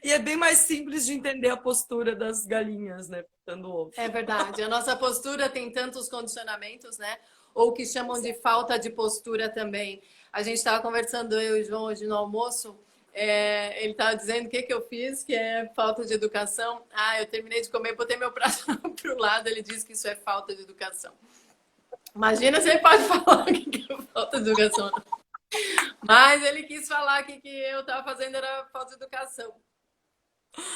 E é bem mais simples de entender a postura das galinhas, né? Botando ovo. É verdade. A nossa postura tem tantos condicionamentos, né? Ou que chamam de falta de postura também. A gente estava conversando, eu e o João, hoje no almoço. Ele estava dizendo o que eu fiz, que é falta de educação. Ah, eu terminei de comer, botei meu prato para o lado. Ele disse que isso é falta de educação. Imagina se ele pode falar que é falta de educação. Mas ele quis falar que eu estava fazendo era falta de educação.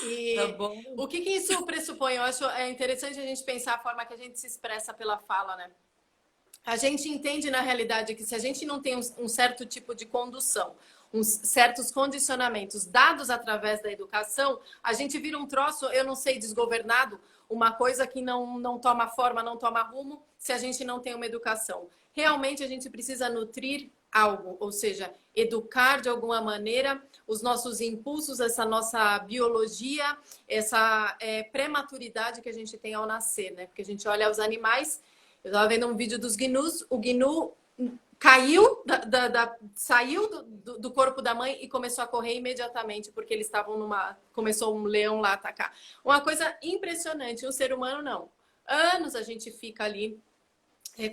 E Tá bom? o que isso pressupõe? Eu acho interessante a gente pensar a forma que a gente se expressa pela fala, né? A gente entende na realidade que se a gente não tem um certo tipo de condução, uns certos condicionamentos dados através da educação, a gente vira um troço, eu não sei, desgovernado, uma coisa que não toma forma, não toma rumo, se a gente não tem uma educação. Realmente a gente precisa nutrir algo, ou seja, educar de alguma maneira os nossos impulsos, essa nossa biologia, essa prematuridade que a gente tem ao nascer, né? Porque a gente olha os animais. Eu estava vendo um vídeo dos gnus, o gnu caiu, saiu do corpo da mãe e começou a correr imediatamente, porque eles estavam começou um leão lá a atacar. Uma coisa impressionante, o ser humano não. Anos a gente fica ali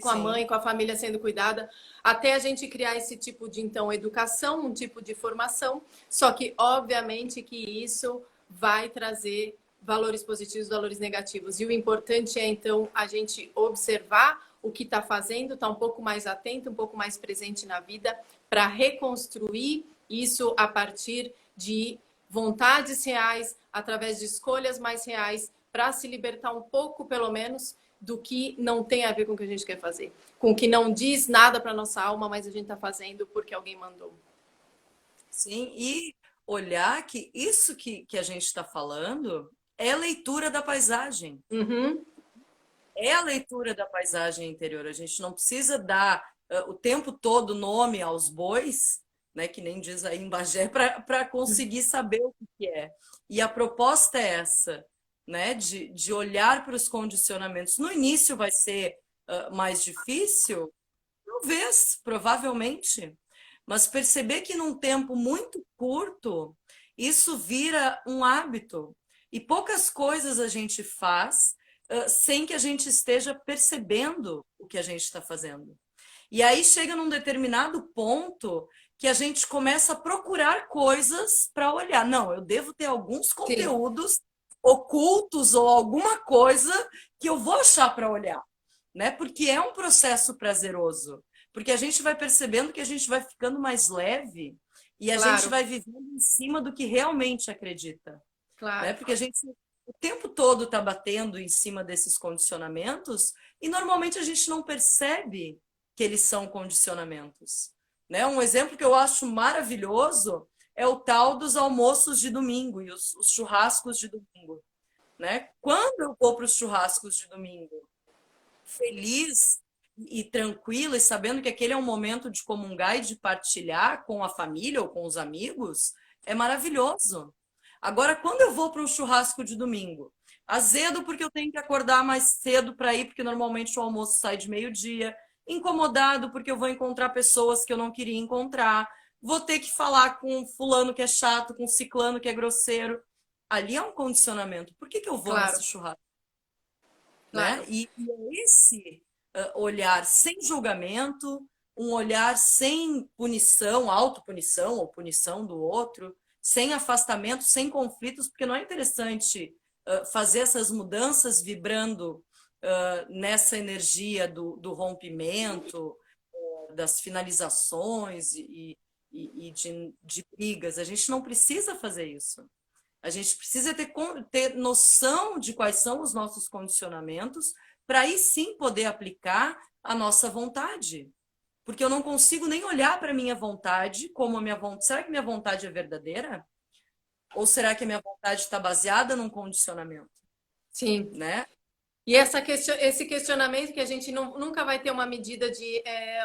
com a mãe, com a família sendo cuidada, até a gente criar esse tipo de, então, educação, um tipo de formação, só que, obviamente, que isso vai trazer valores positivos, valores negativos. E o importante é, então, a gente observar o que está fazendo, estar um pouco mais atento, um pouco mais presente na vida, para reconstruir isso a partir de vontades reais, através de escolhas mais reais, para se libertar um pouco, pelo menos, do que não tem a ver com o que a gente quer fazer. Com o que não diz nada para nossa alma, mas a gente está fazendo porque alguém mandou. Sim, e olhar que isso que a gente está falando é leitura da paisagem. Uhum. É a leitura da paisagem interior. A gente não precisa dar o tempo todo nome aos bois, né, que nem diz aí em Bagé, para conseguir saber o que é. E a proposta é essa, né, de olhar para os condicionamentos. No início vai ser mais difícil, talvez, provavelmente, mas perceber que num tempo muito curto, isso vira um hábito. E poucas coisas a gente faz sem que a gente esteja percebendo o que a gente está fazendo. E aí chega num determinado ponto que a gente começa a procurar coisas para olhar. Não, eu devo ter alguns conteúdos ocultos ou alguma coisa que eu vou achar para olhar, né? Porque é um processo prazeroso. Porque a gente vai percebendo que a gente vai ficando mais leve e a gente vai vivendo em cima do que realmente acredita. Claro. Né? Porque a gente o tempo todo está batendo em cima desses condicionamentos e normalmente a gente não percebe que eles são condicionamentos. Né? Um exemplo que eu acho maravilhoso é o tal dos almoços de domingo e os churrascos de domingo. Né? Quando eu vou para os churrascos de domingo, feliz e tranquila e sabendo que aquele é um momento de comungar e de partilhar com a família ou com os amigos, é maravilhoso. Agora, quando eu vou para um churrasco de domingo, azedo porque eu tenho que acordar mais cedo para ir, porque normalmente o almoço sai de meio-dia, incomodado porque eu vou encontrar pessoas que eu não queria encontrar, vou ter que falar com fulano que é chato, com ciclano que é grosseiro. Ali é um condicionamento. Por que eu vou nesse churrasco? Né? E esse olhar sem julgamento, um olhar sem punição, autopunição ou punição do outro, sem afastamento, sem conflitos, porque não é interessante fazer essas mudanças vibrando nessa energia do rompimento, das finalizações e de brigas. A gente não precisa fazer isso. A gente precisa ter noção de quais são os nossos condicionamentos para aí sim poder aplicar a nossa vontade. Porque eu não consigo nem olhar para a minha vontade como a minha vontade. Será que minha vontade é verdadeira? Ou será que a minha vontade está baseada num condicionamento? Sim. Né? E esse questionamento que a gente nunca vai ter uma medida de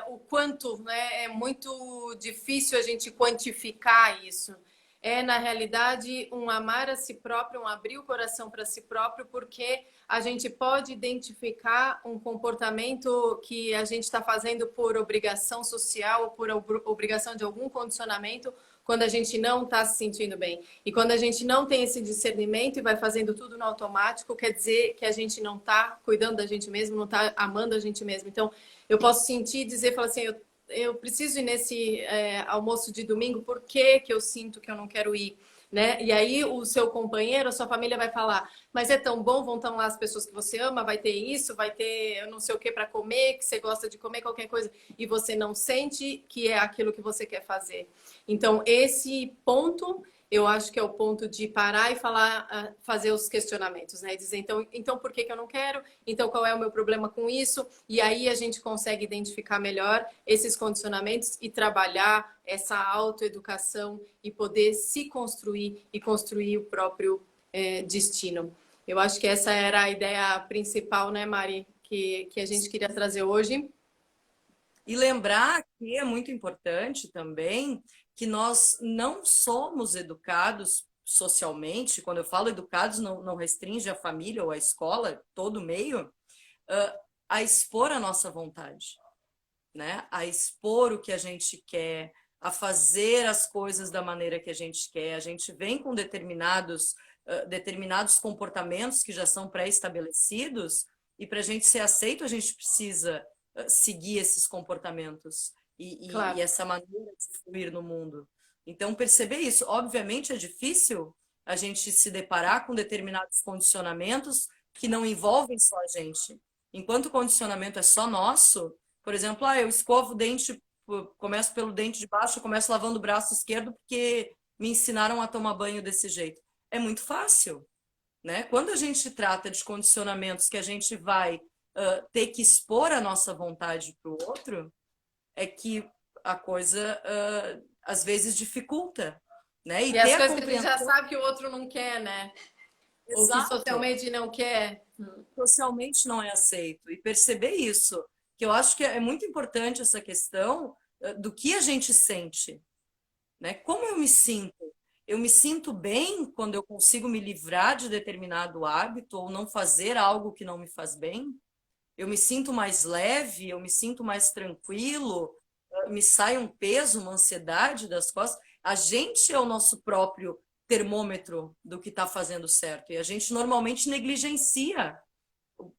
o quanto, né? É muito difícil a gente quantificar isso. É, na realidade, um amar a si próprio, um abrir o coração para si próprio, porque a gente pode identificar um comportamento que a gente está fazendo por obrigação social ou por obrigação de algum condicionamento, quando a gente não está se sentindo bem. E quando a gente não tem esse discernimento e vai fazendo tudo no automático, quer dizer que a gente não está cuidando da gente mesmo, não está amando a gente mesmo. Então, eu posso sentir, dizer, falar assim, eu preciso ir nesse almoço de domingo, por que eu sinto que eu não quero ir? Né? E aí o seu companheiro, a sua família vai falar, mas é tão bom, vão estar lá as pessoas que você ama, vai ter isso, vai ter eu não sei o que para comer, que você gosta de comer, qualquer coisa, e você não sente que é aquilo que você quer fazer. Então, esse ponto eu acho que é o ponto de parar e falar, fazer os questionamentos, né? E dizer, então por que que eu não quero? Então qual é o meu problema com isso? E aí a gente consegue identificar melhor esses condicionamentos e trabalhar essa autoeducação e poder se construir e construir o próprio destino. Eu acho que essa era a ideia principal, né, Mari, que a gente queria trazer hoje. E lembrar que é muito importante também que nós não somos educados socialmente, quando eu falo educados, não restringe a família ou a escola, todo o meio, a expor a nossa vontade, né? A expor o que a gente quer, a fazer as coisas da maneira que a gente quer. A gente vem com determinados comportamentos que já são pré-estabelecidos, e para a gente ser aceito, a gente precisa seguir esses comportamentos Claro. e essa maneira de fluir no mundo. Então, perceber isso. Obviamente, é difícil a gente se deparar com determinados condicionamentos que não envolvem só a gente. Enquanto o condicionamento é só nosso, por exemplo, eu escovo o dente, começo pelo dente de baixo, começo lavando o braço esquerdo porque me ensinaram a tomar banho desse jeito. É muito fácil, né? Quando a gente trata de condicionamentos que a gente vai ter que expor a nossa vontade para o outro, é que a coisa às vezes dificulta, né? E as coisas que a gente já sabe que o outro não quer, né? Ou que Exato. socialmente não quer. Socialmente não é aceito. E perceber isso, que eu acho que é muito importante essa questão do que a gente sente, né? Como eu me sinto? Eu me sinto bem quando eu consigo me livrar de determinado hábito ou não fazer algo que não me faz bem? Eu me sinto mais leve, eu me sinto mais tranquilo, me sai um peso, uma ansiedade das costas. A gente é o nosso próprio termômetro do que está fazendo certo. E a gente normalmente negligencia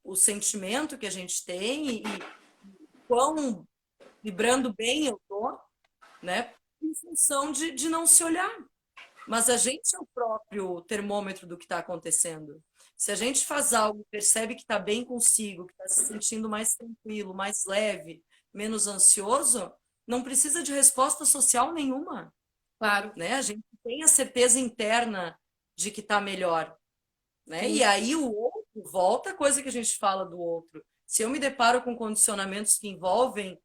o sentimento que a gente tem e quão vibrando bem eu tô, né? Em função de não se olhar. Mas a gente é o próprio termômetro do que está acontecendo. Se a gente faz algo e percebe que está bem consigo, que está se sentindo mais tranquilo, mais leve, menos ansioso, não precisa de resposta social nenhuma. Claro. Né? A gente tem a certeza interna de que está melhor. Né? Sim. E aí o outro, volta a coisa que a gente fala do outro. Se eu me deparo com condicionamentos que envolvem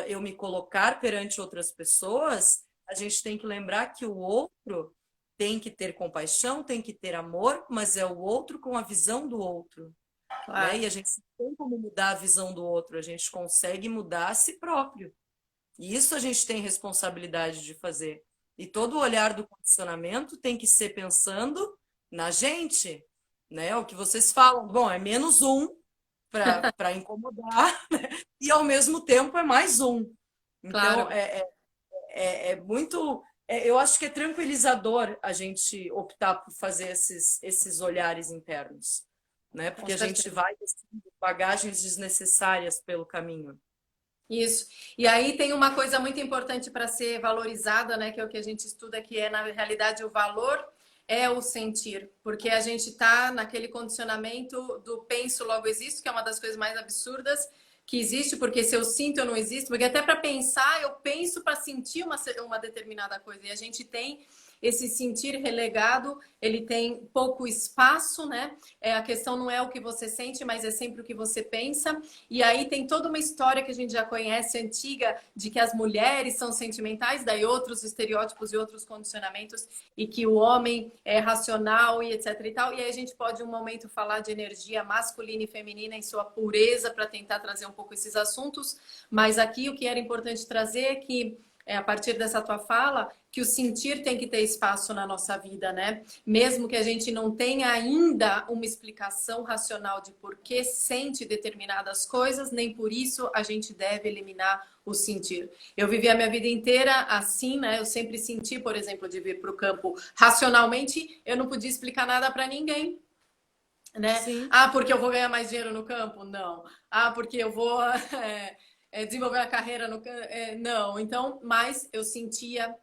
eu me colocar perante outras pessoas, a gente tem que lembrar que o outro tem que ter compaixão, tem que ter amor, mas é o outro com a visão do outro. Claro. Né? E a gente não tem como mudar a visão do outro, a gente consegue mudar a si próprio. E isso a gente tem responsabilidade de fazer. E todo o olhar do condicionamento tem que ser pensando na gente, né? O que vocês falam, bom, é menos um para incomodar, né? E ao mesmo tempo é mais um. Então, Claro. é muito. Eu acho que é tranquilizador a gente optar por fazer esses olhares internos, né? Porque a gente vai deixando bagagens desnecessárias pelo caminho. Isso. E aí tem uma coisa muito importante para ser valorizada, né? Que é o que a gente estuda, que é, na realidade, o valor é o sentir. Porque a gente está naquele condicionamento do penso, logo existo, que é uma das coisas mais absurdas que existe, porque se eu sinto, eu não existo. Porque até para pensar, eu penso para sentir uma determinada coisa. E a gente tem esse sentir relegado, ele tem pouco espaço, né? A questão não é o que você sente, mas é sempre o que você pensa. E aí tem toda uma história que a gente já conhece, antiga, de que as mulheres são sentimentais, daí outros estereótipos e outros condicionamentos, e que o homem é racional e etc e tal. E aí a gente pode, um momento, falar de energia masculina e feminina em sua pureza, para tentar trazer um pouco esses assuntos. Mas aqui o que era importante trazer é que, a partir dessa tua fala, que o sentir tem que ter espaço na nossa vida, né? Mesmo que a gente não tenha ainda uma explicação racional de por que sente determinadas coisas, nem por isso a gente deve eliminar o sentir. Eu vivi a minha vida inteira assim, né? Eu sempre senti, por exemplo, de vir para o campo racionalmente, eu não podia explicar nada para ninguém. Né? Sim. Porque eu vou ganhar mais dinheiro no campo? Não. Porque eu vou desenvolver a carreira no campo? Não. Então, mas eu sentia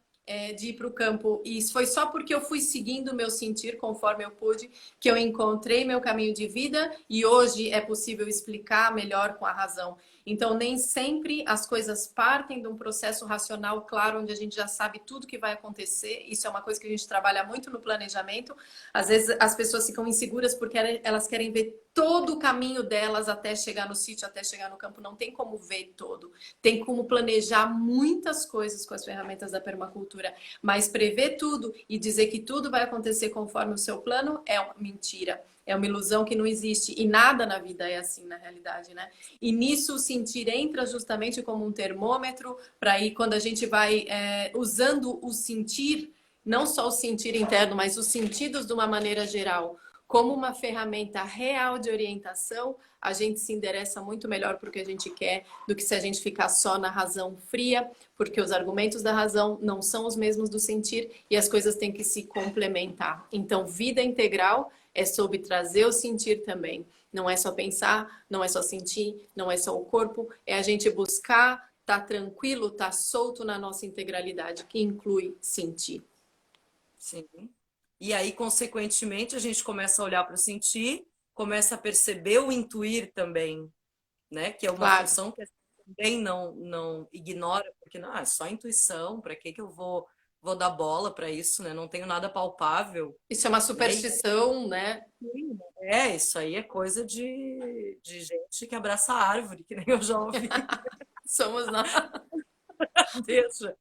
de ir para o campo. E isso foi só porque eu fui seguindo o meu sentir conforme eu pude, que eu encontrei meu caminho de vida, e hoje é possível explicar melhor com a razão. Então, nem sempre as coisas partem de um processo racional claro, onde a gente já sabe tudo que vai acontecer. Isso é uma coisa que a gente trabalha muito no planejamento. Às vezes as pessoas ficam inseguras porque elas querem ver todo o caminho delas até chegar no sítio, até chegar no campo. Não tem como ver todo. Tem como planejar muitas coisas com as ferramentas da permacultura, mas prever tudo e dizer que tudo vai acontecer conforme o seu plano é uma mentira. É uma ilusão que não existe. E nada na vida é assim, na realidade, né? E nisso o sentir entra justamente como um termômetro para ir quando a gente vai usando o sentir, não só o sentir interno, mas os sentidos de uma maneira geral, como uma ferramenta real de orientação, a gente se endereça muito melhor para o que a gente quer do que se a gente ficar só na razão fria, porque os argumentos da razão não são os mesmos do sentir e as coisas têm que se complementar. Então, vida integral é sobre trazer o sentir também. Não é só pensar, não é só sentir, não é só o corpo, é a gente buscar estar tranquilo, estar solto na nossa integralidade, que inclui sentir. Sim. E aí, consequentemente, a gente começa a olhar para o sentir, começa a perceber o intuir também, né? Que é uma função que a gente também não ignora, porque não, é só intuição, para que eu vou dar bola para isso, né? Não tenho nada palpável. Isso é uma superstição, né? Isso aí é coisa de gente que abraça a árvore, que nem eu já ouvi. Somos nós. Deixa.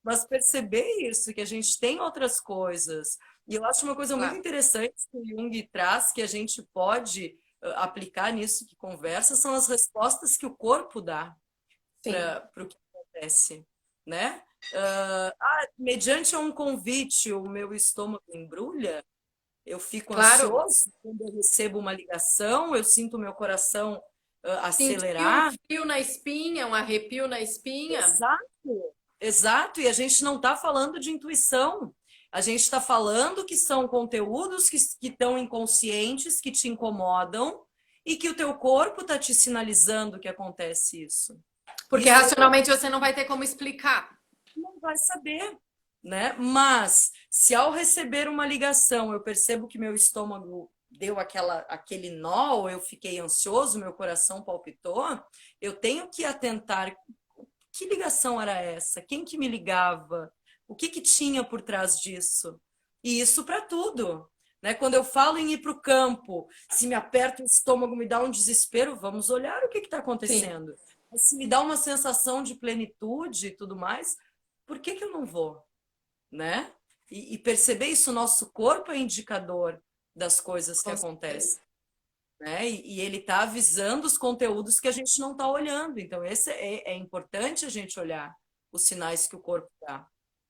Mas perceber isso, que a gente tem outras coisas. E eu acho uma coisa muito interessante que o Jung traz, que a gente pode aplicar nisso que conversa, são as respostas que o corpo dá para o que acontece, né? Mediante um convite, o meu estômago embrulha, eu fico ansioso quando eu recebo uma ligação, eu sinto o meu coração acelerar. Um frio na espinha, um arrepio na espinha. Exato, e a gente não está falando de intuição, a gente está falando que são conteúdos que estão inconscientes, que te incomodam e que o teu corpo está te sinalizando que acontece isso. Porque racionalmente você não vai ter como explicar. Não vai saber, né? Mas se ao receber uma ligação eu percebo que meu estômago deu aquele nó, ou eu fiquei ansioso, meu coração palpitou, eu tenho que atentar. Que ligação era essa? Quem que me ligava? O que que tinha por trás disso? E isso para tudo, né? Quando eu falo em ir para o campo, se me aperta o estômago, me dá um desespero, vamos olhar o que está acontecendo. Mas se me dá uma sensação de plenitude e tudo mais, por que que eu não vou? Né? E perceber isso, nosso corpo é indicador das coisas que acontecem. Né? E ele está avisando os conteúdos que a gente não está olhando. Então, esse é importante a gente olhar os sinais que o corpo dá,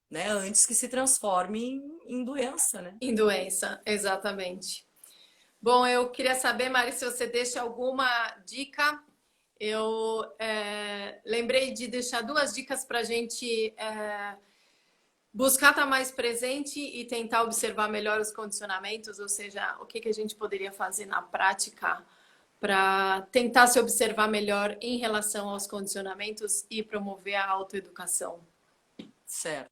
né? Antes que se transforme em doença, né? Em doença, exatamente. Bom, eu queria saber, Mari, se você deixa alguma dica. Eu lembrei de deixar 2 dicas para a gente buscar estar mais presente e tentar observar melhor os condicionamentos, ou seja, o que a gente poderia fazer na prática para tentar se observar melhor em relação aos condicionamentos e promover a autoeducação. Certo.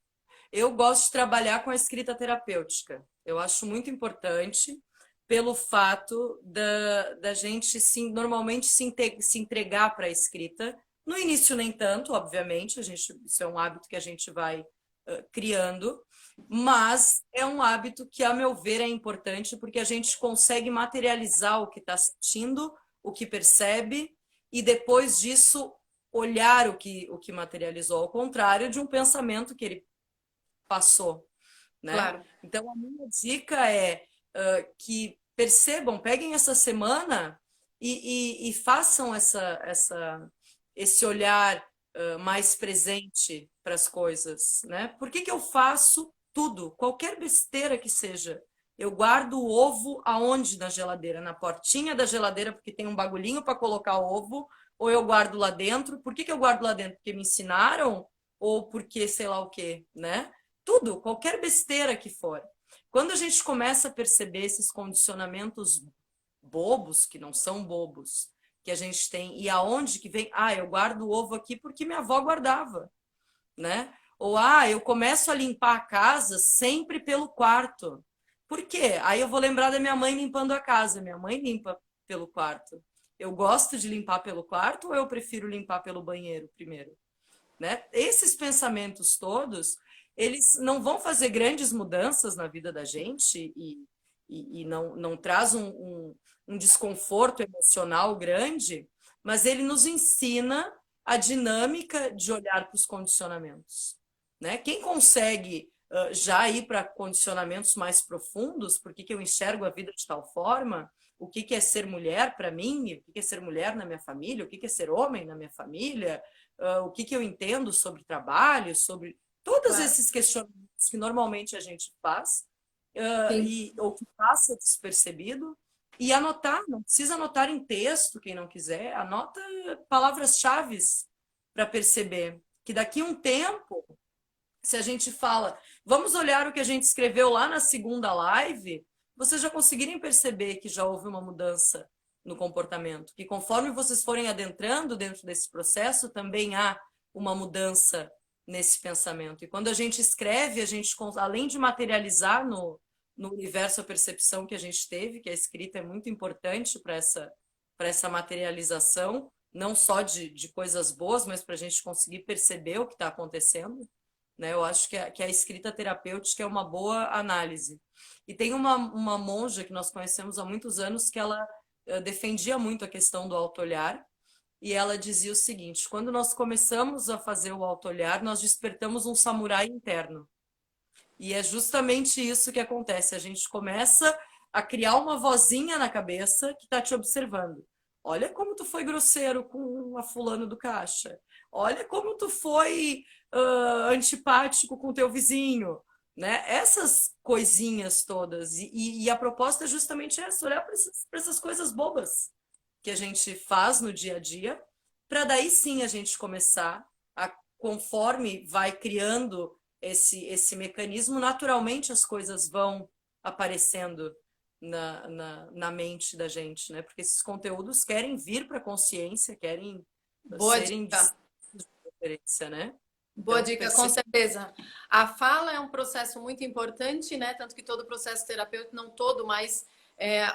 Eu gosto de trabalhar com a escrita terapêutica. Eu acho muito importante pelo fato da gente normalmente se entregar para a escrita. No início nem tanto, obviamente, isso é um hábito que a gente vai criando, mas é um hábito que, a meu ver, é importante porque a gente consegue materializar o que está sentindo, o que percebe, e depois disso olhar o que materializou, ao contrário de um pensamento que ele passou, né? Claro. Então, a minha dica é que percebam, peguem essa semana e façam esse olhar mais presente para as coisas, né? Por que eu faço tudo, qualquer besteira que seja? Eu guardo o ovo aonde na geladeira? Na portinha da geladeira porque tem um bagulhinho para colocar o ovo, ou eu guardo lá dentro? Por que eu guardo lá dentro? Porque me ensinaram ou porque sei lá o quê, né? Tudo, qualquer besteira que for. Quando a gente começa a perceber esses condicionamentos bobos, que não são bobos, que a gente tem, e aonde que vem? Eu guardo o ovo aqui porque minha avó guardava, né? Ou, eu começo a limpar a casa sempre pelo quarto. Por quê? Aí eu vou lembrar da minha mãe limpando a casa. Minha mãe limpa pelo quarto. Eu gosto de limpar pelo quarto ou eu prefiro limpar pelo banheiro primeiro? Né? Esses pensamentos todos, eles não vão fazer grandes mudanças na vida da gente e não traz um desconforto emocional grande, mas ele nos ensina a dinâmica de olhar para os condicionamentos. Né? Quem consegue já ir para condicionamentos mais profundos, por que eu enxergo a vida de tal forma, o que é ser mulher para mim, o que é ser mulher na minha família, o que é ser homem na minha família, o que eu entendo sobre trabalho, sobre todos esses questionamentos que normalmente a gente faz, ou que passa despercebido, e anotar, não precisa anotar em texto, quem não quiser, anota palavras-chave para perceber que daqui a um tempo, se a gente fala, vamos olhar o que a gente escreveu lá na segunda live, vocês já conseguirem perceber que já houve uma mudança no comportamento, que conforme vocês forem adentrando dentro desse processo, também há uma mudança nesse pensamento. E quando a gente escreve, a gente, além de materializar no universo a percepção que a gente teve, que a escrita é muito importante para essa materialização, não só de coisas boas, mas para a gente conseguir perceber o que está acontecendo. Né? Eu acho que a escrita terapêutica é uma boa análise. E tem uma monja que nós conhecemos há muitos anos que ela defendia muito a questão do auto-olhar, e ela dizia o seguinte: quando nós começamos a fazer o auto-olhar, nós despertamos um samurai interno. E é justamente isso que acontece. A gente começa a criar uma vozinha na cabeça que está te observando. Olha como tu foi grosseiro com a fulano do caixa. Olha como tu foi antipático com o teu vizinho. Né? Essas coisinhas todas. E a proposta é justamente essa, olhar para essas coisas bobas que a gente faz no dia a dia, para daí sim a gente começar a, conforme vai criando esse mecanismo, naturalmente as coisas vão aparecendo na mente da gente, né? Porque esses conteúdos querem vir para a consciência, querem serem de referência, né? Boa dica, com certeza. A fala é um processo muito importante, né? Tanto que todo processo terapêutico, não todo, mas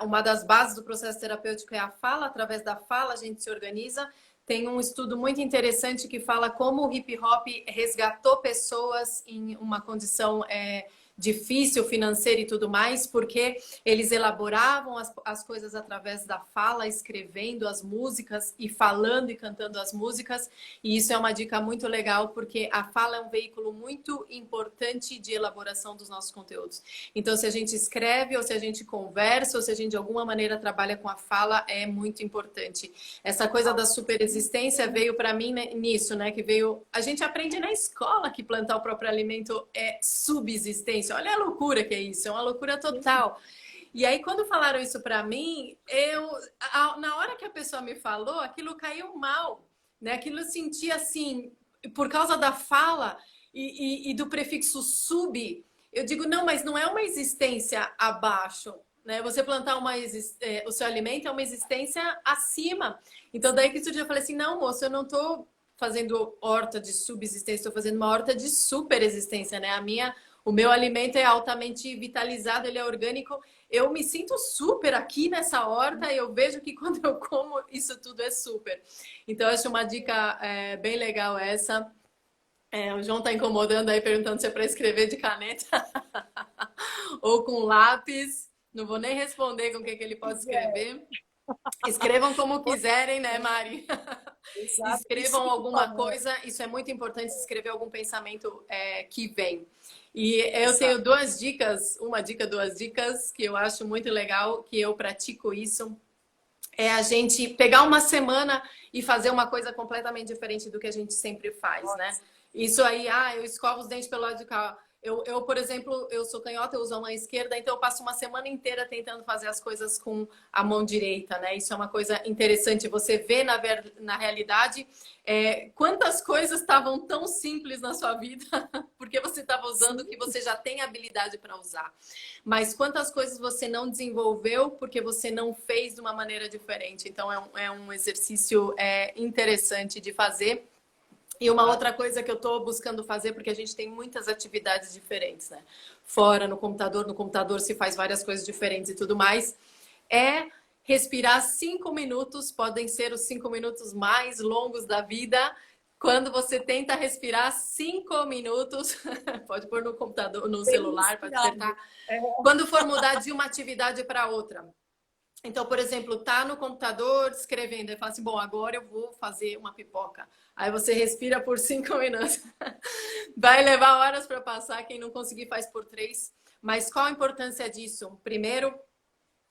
uma das bases do processo terapêutico é a fala. Através da fala a gente se organiza. Tem um estudo muito interessante que fala como o hip hop resgatou pessoas em uma condição difícil, financeira e tudo mais, porque eles elaboravam as coisas através da fala, escrevendo as músicas e falando e cantando as músicas. E isso é uma dica muito legal, porque a fala é um veículo muito importante de elaboração dos nossos conteúdos. Então, se a gente escreve, ou se a gente conversa, ou se a gente de alguma maneira trabalha com a fala, é muito importante. Essa coisa da superexistência veio para mim nisso, né? Que veio... A gente aprende na escola que plantar o próprio alimento é subsistência. Olha a loucura que é isso, é uma loucura total. E aí, quando falaram isso para mim, na hora que a pessoa me falou, aquilo caiu mal, né? Aquilo eu senti assim, por causa da fala e do prefixo sub, eu digo, não, mas não é uma existência abaixo, né? Você plantar o seu alimento é uma existência acima. Então, daí que eu falei assim, não, moço, eu não estou fazendo horta de subsistência, estou fazendo uma horta de superexistência, né? O meu alimento é altamente vitalizado, ele é orgânico. Eu me sinto super aqui nessa horta e eu vejo que quando eu como, isso tudo é super. Então, eu acho uma dica bem legal essa. O João está incomodando aí, perguntando se é para escrever de caneta ou com lápis. Não vou nem responder com o que ele pode escrever. Escrevam como quiserem, né, Mari? Exato. Escrevam alguma coisa. Isso é muito importante, escrever algum pensamento que vem. E eu tenho duas dicas, duas dicas, que eu acho muito legal, que eu pratico isso. É a gente pegar uma semana e fazer uma coisa completamente diferente do que a gente sempre faz, né? Isso aí, eu escovo os dentes pelo lado de cá. Eu, por exemplo, eu sou canhota, eu uso a mão esquerda, então eu passo uma semana inteira tentando fazer as coisas com a mão direita, né? Isso é uma coisa interessante. Você vê na realidade quantas coisas estavam tão simples na sua vida porque você estava usando o que você já tem habilidade para usar. Mas quantas coisas você não desenvolveu porque você não fez de uma maneira diferente. Então é um exercício interessante de fazer. E uma outra coisa que eu estou buscando fazer, porque a gente tem muitas atividades diferentes, né? Fora, no computador se faz várias coisas diferentes e tudo mais, é respirar 5 minutos, podem ser os 5 minutos mais longos da vida. Quando você tenta respirar 5 minutos, pode pôr no computador, no Bem celular, pode inspirado. apertar. Quando for mudar de uma atividade para outra. Então, por exemplo, tá no computador escrevendo, e fala assim, bom, agora eu vou fazer uma pipoca. Aí você respira por 5 minutos. Vai levar horas para passar, quem não conseguir faz por 3. Mas qual a importância disso? Primeiro,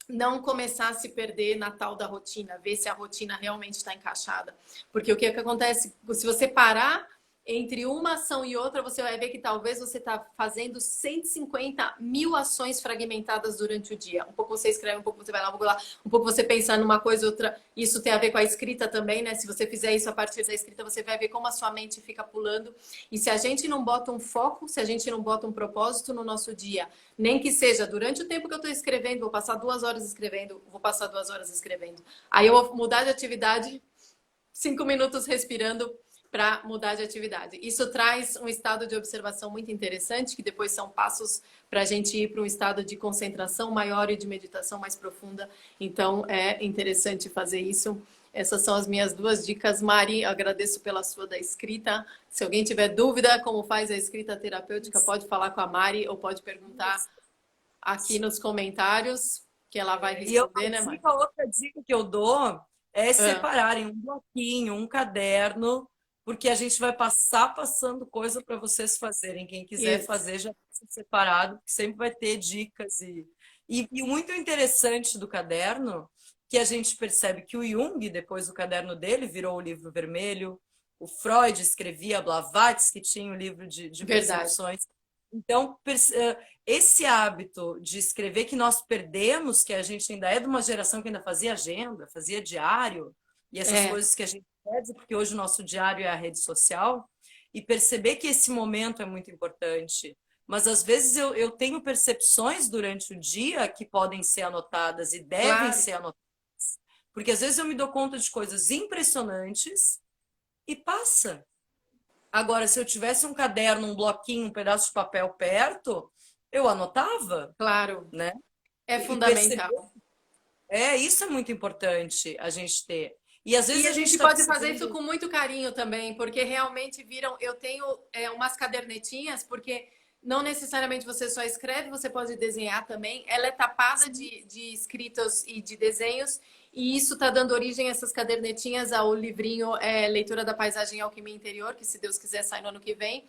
não começar a se perder na tal da rotina, ver se a rotina realmente está encaixada. Porque o que acontece? Se você parar entre uma ação e outra, você vai ver que talvez você está fazendo 150 mil ações fragmentadas durante o dia. Um pouco você escreve, um pouco você vai lá, um pouco lá, um pouco você pensa numa coisa, outra. Isso tem a ver com a escrita também, né? Se você fizer isso a partir da escrita, você vai ver como a sua mente fica pulando. E se a gente não bota um foco, se a gente não bota um propósito no nosso dia, nem que seja durante o tempo que eu estou escrevendo, vou passar 2 horas escrevendo, vou passar 2 horas escrevendo. Aí eu vou mudar de atividade, 5 minutos respirando para mudar de atividade. Isso traz um estado de observação muito interessante, que depois são passos para a gente ir para um estado de concentração maior e de meditação mais profunda. Então, é interessante fazer isso. Essas são as minhas 2 dicas. Mari, agradeço pela sua da escrita. Se alguém tiver dúvida como faz a escrita terapêutica, pode falar com a Mari ou pode perguntar aqui nos comentários, que ela vai responder, né, Mari? A outra dica que eu dou é separarem um bloquinho, um caderno, porque a gente vai passando coisa para vocês fazerem. Quem quiser fazer já passa separado, porque sempre vai ter dicas. E o muito interessante do caderno, que a gente percebe que o Jung, depois do caderno dele, virou o livro vermelho, o Freud escrevia, Blavatsky tinha o livro de percepções. Então, esse hábito de escrever que nós perdemos, que a gente ainda é de uma geração que ainda fazia agenda, fazia diário, e essas coisas que a gente perde, porque hoje o nosso diário é a rede social, e perceber que esse momento é muito importante. Mas às vezes eu tenho percepções durante o dia que podem ser anotadas e devem ser anotadas. Porque às vezes eu me dou conta de coisas impressionantes e passa. Agora, se eu tivesse um caderno, um bloquinho, um pedaço de papel perto, eu anotava. Claro. Né? É fundamental. Isso é muito importante a gente ter. E às vezes a gente pode fazer isso com muito carinho também, porque realmente viram. Eu tenho umas cadernetinhas, porque não necessariamente você só escreve, você pode desenhar também. Ela é tapada de escritos e de desenhos. E isso está dando origem a essas cadernetinhas ao livrinho Leitura da Paisagem e Alquimia Interior, que se Deus quiser sai no ano que vem.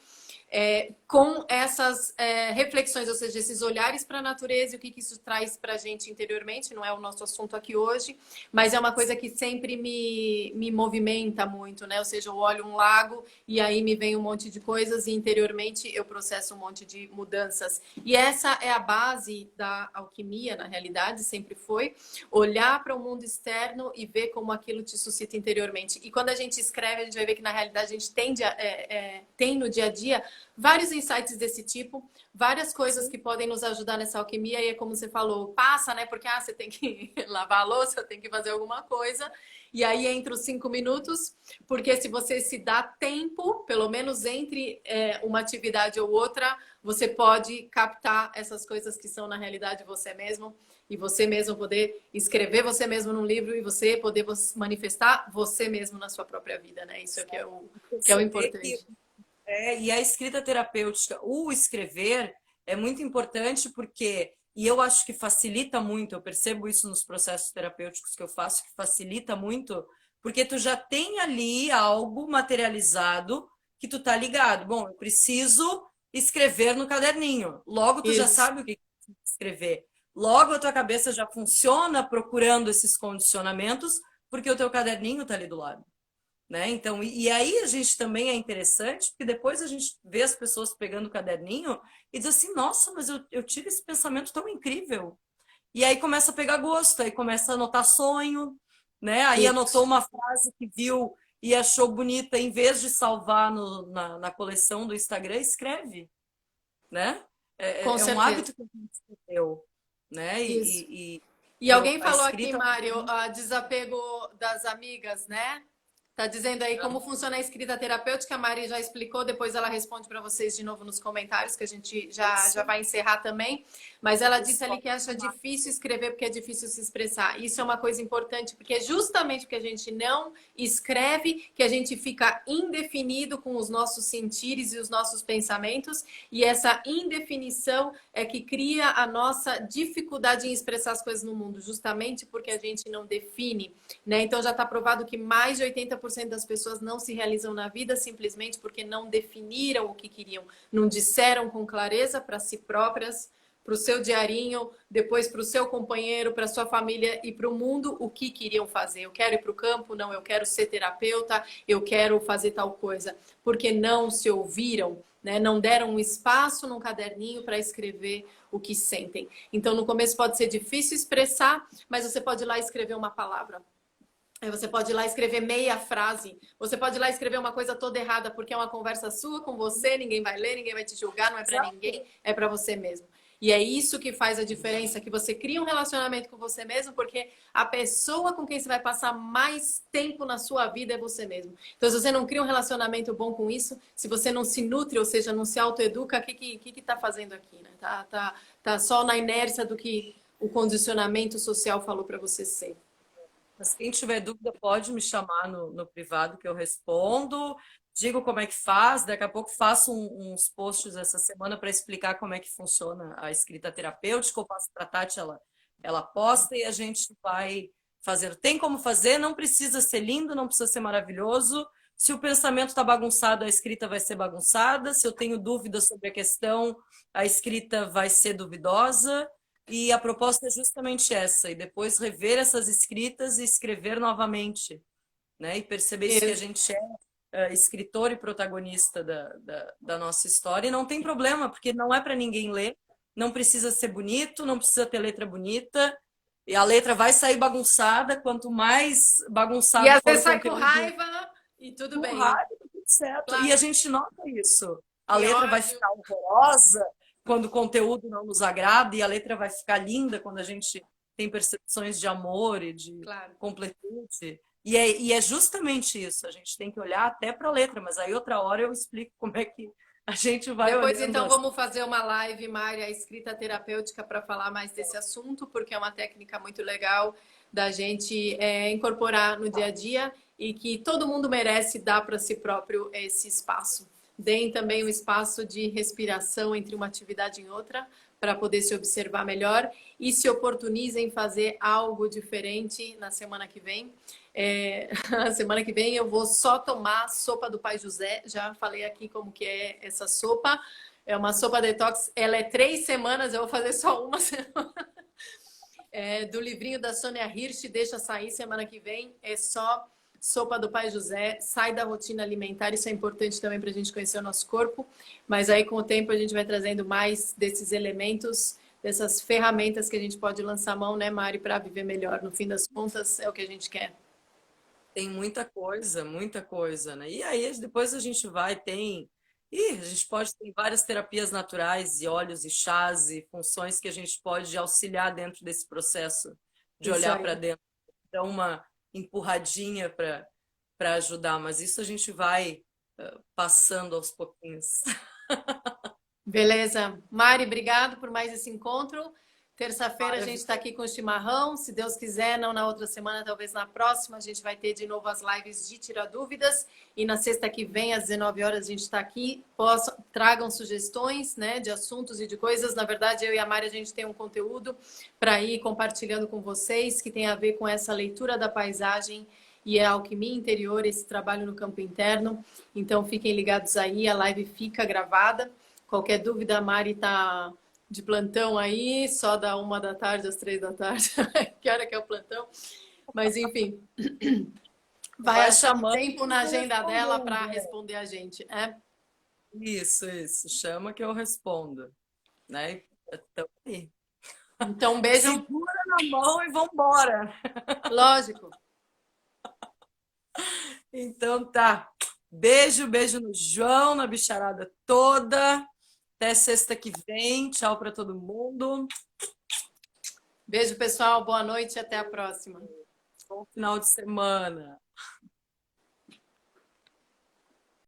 Com essas reflexões, ou seja, esses olhares para a natureza e o que isso traz para a gente interiormente, não é o nosso assunto aqui hoje, mas é uma coisa que sempre me movimenta muito, né? Ou seja, eu olho um lago e aí me vem um monte de coisas e interiormente eu processo um monte de mudanças. E essa é a base da alquimia, na realidade, sempre foi olhar para o mundo externo e ver como aquilo te suscita interiormente. E quando a gente escreve, a gente vai ver que na realidade a gente tem no dia a dia vários insights desse tipo, várias coisas que podem nos ajudar nessa alquimia. E é como você falou, passa, né? Porque você tem que lavar a louça, tem que fazer alguma coisa. E aí entra os 5 minutos, porque se você se dá tempo, pelo menos entre uma atividade ou outra, você pode captar essas coisas que são na realidade você mesmo. E você mesmo poder escrever você mesmo num livro e você poder manifestar você mesmo na sua própria vida, né? Isso é que é o importante. E a escrita terapêutica, o escrever é muito importante porque, e eu acho que facilita muito, eu percebo isso nos processos terapêuticos que eu faço, que facilita muito, porque tu já tem ali algo materializado que tu tá ligado. Bom, eu preciso escrever no caderninho. Logo tu já sabe o que escrever. Logo a tua cabeça já funciona procurando esses condicionamentos, porque o teu caderninho tá ali do lado. Né? Então, e aí a gente também é interessante, porque depois a gente vê as pessoas pegando o caderninho e diz assim, nossa, mas eu tive esse pensamento tão incrível. E aí começa a pegar gosto, aí começa a anotar sonho, né? Aí anotou uma frase que viu e achou bonita, em vez de salvar na coleção do Instagram, escreve, né? É um hábito que a gente escreveu, né? E alguém falou aqui, Mário, desapego das amigas, né? Tá dizendo aí como funciona a escrita terapêutica, a Mari já explicou, depois ela responde para vocês de novo nos comentários, que a gente já vai encerrar também. Mas ela disse ali que acha difícil escrever porque é difícil se expressar. Isso é uma coisa importante, porque é justamente porque a gente não escreve que a gente fica indefinido com os nossos sentires e os nossos pensamentos, e essa indefinição é que cria a nossa dificuldade em expressar as coisas no mundo, justamente porque a gente não define, né? Então já está provado que mais de 80% das pessoas não se realizam na vida simplesmente porque não definiram o que queriam, não disseram com clareza para si próprias, para o seu diarinho, depois para o seu companheiro, para a sua família e para o mundo o que queriam fazer. Eu quero ir para o campo? Não, eu quero ser terapeuta, eu quero fazer tal coisa. Porque não se ouviram, né? Não deram um espaço num caderninho para escrever o que sentem. Então, no começo pode ser difícil expressar, mas você pode ir lá escrever uma palavra. Aí você pode ir lá escrever meia frase. Você pode ir lá escrever uma coisa toda errada, porque é uma conversa sua com você, ninguém vai ler, ninguém vai te julgar, não é para ninguém, é para você mesmo. E é isso que faz a diferença, que você cria um relacionamento com você mesmo, porque a pessoa com quem você vai passar mais tempo na sua vida é você mesmo. Então, se você não cria um relacionamento bom com isso, se você não se nutre, ou seja, não se autoeduca, o que tá fazendo aqui, né? Tá só na inércia do que o condicionamento social falou para você ser. Mas quem tiver dúvida pode me chamar no privado que eu respondo. Digo como é que faz. Daqui a pouco faço uns posts essa semana para explicar como é que funciona a escrita terapêutica. Eu passo para a Tati, ela posta e a gente vai fazer. Tem como fazer, não precisa ser lindo, não precisa ser maravilhoso. Se o pensamento está bagunçado, a escrita vai ser bagunçada. Se eu tenho dúvidas sobre a questão, a escrita vai ser duvidosa. E a proposta é justamente essa, e depois rever essas escritas e escrever novamente, né? E perceber isso que a gente é escritor e protagonista da nossa história. E não tem problema, porque não é para ninguém ler, não precisa ser bonito, não precisa ter letra bonita, e a letra vai sair bagunçada, quanto mais bagunçado e às for vezes o sai com conteúdo. raiva e tudo bem. Raiva, tudo certo. Claro. E a gente nota isso. A E letra ódio. vai ficar horrorosa quando o conteúdo não nos agrada, e a letra vai ficar linda quando a gente tem percepções de amor e de completude. E é justamente isso, a gente tem que olhar até para a letra, mas aí outra hora eu explico como é que a gente vai Depois, olhando. então, vamos fazer uma live, Mari, a escrita terapêutica, para falar mais desse assunto, porque é uma técnica muito legal da gente incorporar no dia a dia e que todo mundo merece dar para si próprio esse espaço. Deem também um espaço de respiração entre uma atividade e outra, para poder se observar melhor e se oportunizem fazer algo diferente na semana que vem. Na semana que vem eu vou só tomar sopa do Pai José. Já falei aqui como que é essa sopa. É uma sopa detox. Ela é 3 semanas, eu vou fazer só uma semana. Do livrinho da Sônia Hirsch, deixa sair semana que vem. É só sopa do Pai José, sai da rotina alimentar, isso é importante também para a gente conhecer o nosso corpo, mas aí com o tempo a gente vai trazendo mais desses elementos, dessas ferramentas que a gente pode lançar mão, né, Mari, para viver melhor. No fim das contas, é o que a gente quer. Tem muita coisa, né? E aí depois a gente vai, a gente pode ter várias terapias naturais e óleos e chás e funções que a gente pode auxiliar dentro desse processo de olhar para dentro. Então, uma empurradinha para ajudar, mas isso a gente vai passando aos pouquinhos. Beleza. Mari, obrigado por mais esse encontro. Terça-feira a gente está aqui com o chimarrão. Se Deus quiser, não na outra semana, talvez na próxima, a gente vai ter de novo as lives de Tirar Dúvidas. E na sexta que vem, às 19 horas, a gente está aqui. Tragam sugestões, né, de assuntos e de coisas. Na verdade, eu e a Mari, a gente tem um conteúdo para ir compartilhando com vocês, que tem a ver com essa leitura da paisagem e a alquimia interior, esse trabalho no campo interno. Então, fiquem ligados aí, a live fica gravada. Qualquer dúvida, a Mari está de plantão aí, só da 1 da tarde às 3 da tarde. Que hora que é o plantão? Mas, enfim, vai achar tempo na agenda dela para responder a gente. Isso. Chama que eu respondo. Né? Então, um beijo. Segura na mão e vambora. Lógico. Então tá. Beijo no João, na bicharada toda. Até sexta que vem. Tchau para todo mundo. Beijo, pessoal. Boa noite e até a próxima. Bom final de semana.